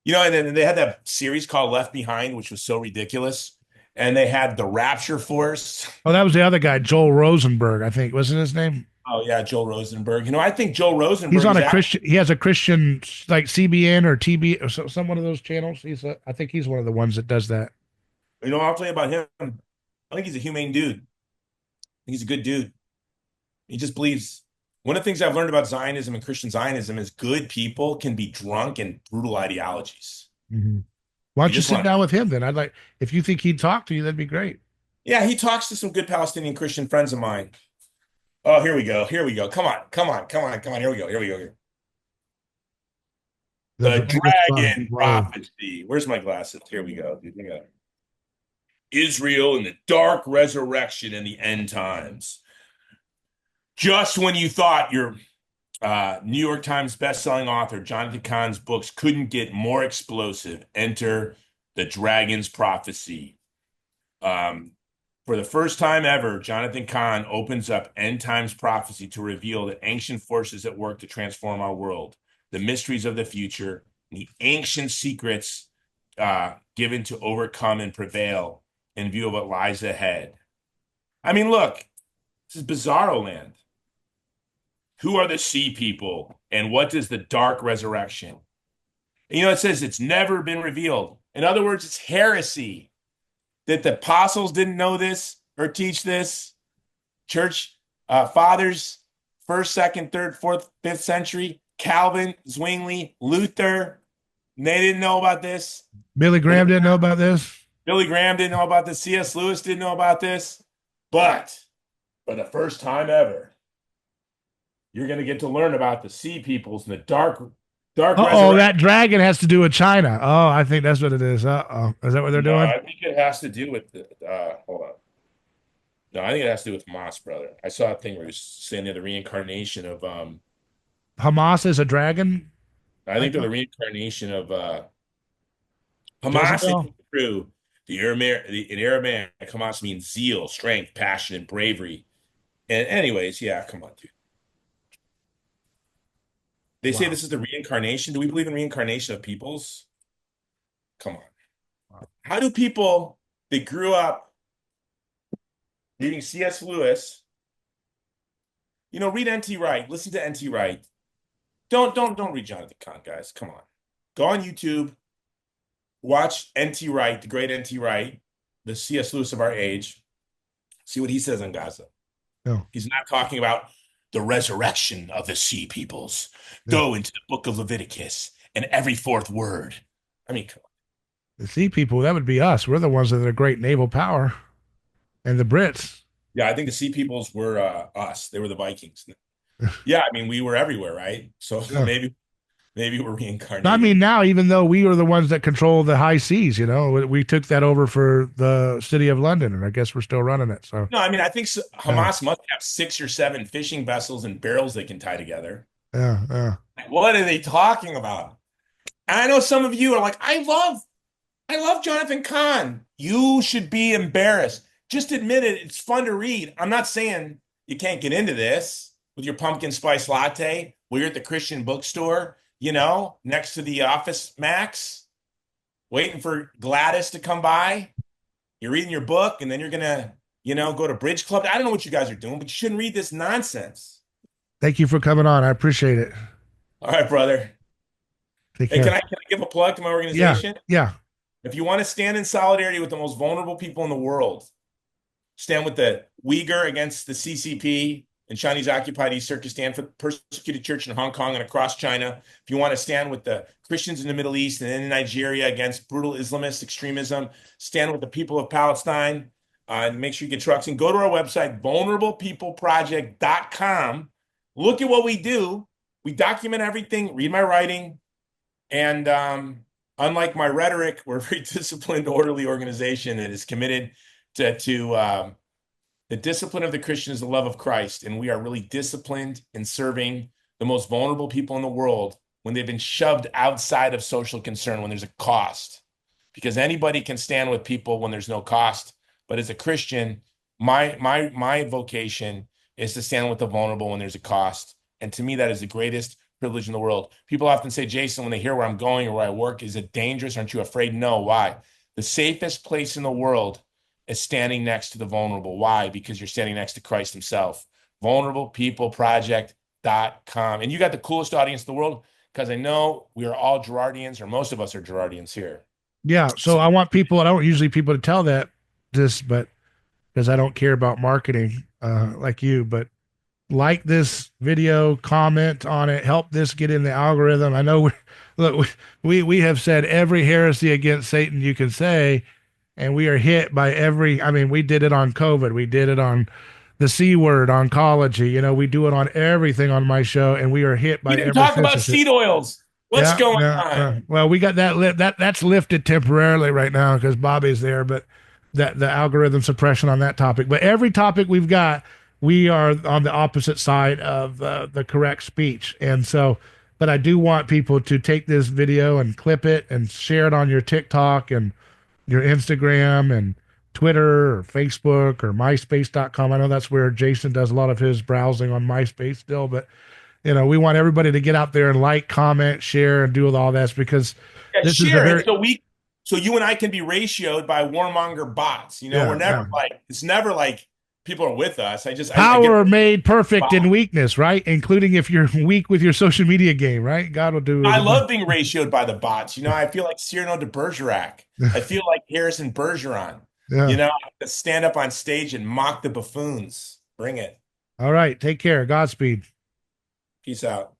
then they had that series called Left Behind, which was so ridiculous. And they had the Rapture Force. Oh, that was the other guy, Joel Rosenberg, I think. Wasn't his name? Oh, yeah, Joel Rosenberg. I think Joel Rosenberg He's on is a Christian. He has a Christian like CBN or TB or some one of those channels. I think he's one of the ones that does that. I'll tell you about him. I think he's a humane dude. I think he's a good dude. He just believes. One of the things I've learned about Zionism and Christian Zionism is good people can be drunk and brutal ideologies. Mm-hmm. Why You don't you just sit want, down with him then? If you think he'd talk to you, that'd be great. yeah, he talks to some good Palestinian Christian friends of mine. Oh, here we go. Here we go. Come on. Come on. Come on. Come on. Here we go. Here we go. Here. The The dragon dragon prophecy. Where's my glasses? Here we go. Dude, Israel and the dark resurrection in the end times. Just when you thought your New York Times bestselling author Jonathan Cahn's books couldn't get more explosive, enter the dragon's prophecy. For the first time ever, Jonathan Cahn opens up end times prophecy to reveal the ancient forces at work to transform our world, the mysteries of the future, and the ancient secrets given to overcome and prevail in view of what lies ahead. I mean, look, this is bizarro land. Who are the sea people, and what is the dark resurrection? And, it says it's never been revealed. In other words, it's heresy that the apostles didn't know this or teach this. Church fathers, first, second, third, fourth, fifth century, Calvin, Zwingli, Luther, they didn't know about this. Billy Graham didn't know about this. Billy Graham didn't know about this. C.S. Lewis didn't know about this. But for the first time ever, you're going to get to learn about the sea peoples and the dark Oh, that dragon has to do with China. Oh, I think that's what it is. Is that what they're doing? I think it has to do with hold on. No, I think it has to do with Hamas, brother. I saw a thing where he was saying they're the reincarnation of Hamas is a dragon. I think they're the reincarnation of Hamas. Jezebel? True. In Aramaic, Hamas means zeal, strength, passion, and bravery. And anyways, yeah, come on, dude. They say this is the reincarnation. Do we believe in reincarnation of peoples? Come on. Wow. How do people that grew up reading C.S. Lewis, read N.T. Wright, listen to N.T. Wright. Don't read Jonathan Cahn, guys. Come on. Go on YouTube, watch N.T. Wright, the great N.T. Wright, the C.S. Lewis of our age. See what he says on Gaza. No. He's not talking about the resurrection of the sea peoples. Go into the book of Leviticus and every fourth word. I mean, come on. The sea people, that would be us. We're the ones that are a great naval power. And the Brits. Yeah, I think the Sea Peoples were us. They were the Vikings. Yeah, I mean, we were everywhere, right? So Yeah. maybe we're I mean, reincarnated. now, even though we are the ones that control the high seas, we took that over for the city of London, and I guess we're still running it. So, No, I mean, I think yeah, Hamas must have 6 or 7 fishing vessels and barrels they can tie together. yeah, yeah. What are they talking about? And I know some of you are like, I love Jonathan Cahn. You should be embarrassed. Just admit it. It's fun to read. I'm not saying you can't get into this with your pumpkin spice latte while you're at the Christian bookstore, next to the Office Max, waiting for Gladys to come by. You're reading your book, and then you're gonna, go to bridge club. I don't know what you guys are doing, but you shouldn't read this nonsense. Thank you for coming on. I appreciate it. All right, brother. Take Hey, care. can I give a plug to my Yeah, organization? yeah. If you want to stand in solidarity with the most vulnerable people in the world, stand with the Uyghur against the CCP and Chinese occupied East Turkey, stand for the persecuted church in Hong Kong and across China. If you want to stand with the Christians in the Middle East and in Nigeria against brutal Islamist extremism, stand with the people of Palestine, and make sure you get trucks. And go to our website, vulnerablepeopleproject.com. Look at what we do. We document everything, read my writing, and unlike my rhetoric, we're a very disciplined, orderly organization that is committed to the discipline of the Christian is the love of Christ. And we are really disciplined in serving the most vulnerable people in the world when they've been shoved outside of social concern, when there's a cost. Because anybody can stand with people when there's no cost. But as a Christian, my vocation is to stand with the vulnerable when there's a cost. And to me, that is the greatest privilege in the world. People often say, Jason, when they hear where I'm going or where I work, is it dangerous? Aren't you afraid? No. Why? The safest place in the world is standing next to the vulnerable. Why? Because you're standing next to Christ himself. Vulnerablepeopleproject.com. And you got the coolest audience in the world because I know we are all Gerardians, or most of us are Gerardians here. Yeah. So I want people, I don't usually people to tell that this, but because I don't care about marketing like you, but like this video, comment on it, help this get in the algorithm. I know we have said every heresy against Satan you can say, and we are hit by every. I mean, we did it on COVID, we did it on the C word, oncology. We do it on everything on my show, and we are hit We by didn't every talk about censorship. seed oils. What's Yeah, going yeah, on? well, we got that's lifted temporarily right now because Bobby's there, but that the algorithm suppression on that topic. But every topic we've got, we are on the opposite side of the correct speech, and so. But I do want people to take this video and clip it and share it on your TikTok and your Instagram and Twitter or Facebook or MySpace.com. I know that's where Jason does a lot of his browsing on MySpace still, but we want everybody to get out there and like, comment, share, and do all this because Yeah, this is a share it very so you and I can be ratioed by warmonger bots. We're yeah, never yeah. it's never like people are with us. I get Power made perfect in wow. weakness, right? Including if you're weak with your social media game, right? God will do I the best. love being ratioed by the bots. I feel like Cyrano de Bergerac. I feel like Harrison Bergeron. Yeah. To stand up on stage and mock the buffoons. Bring it. All right. Take care. Godspeed. Peace out.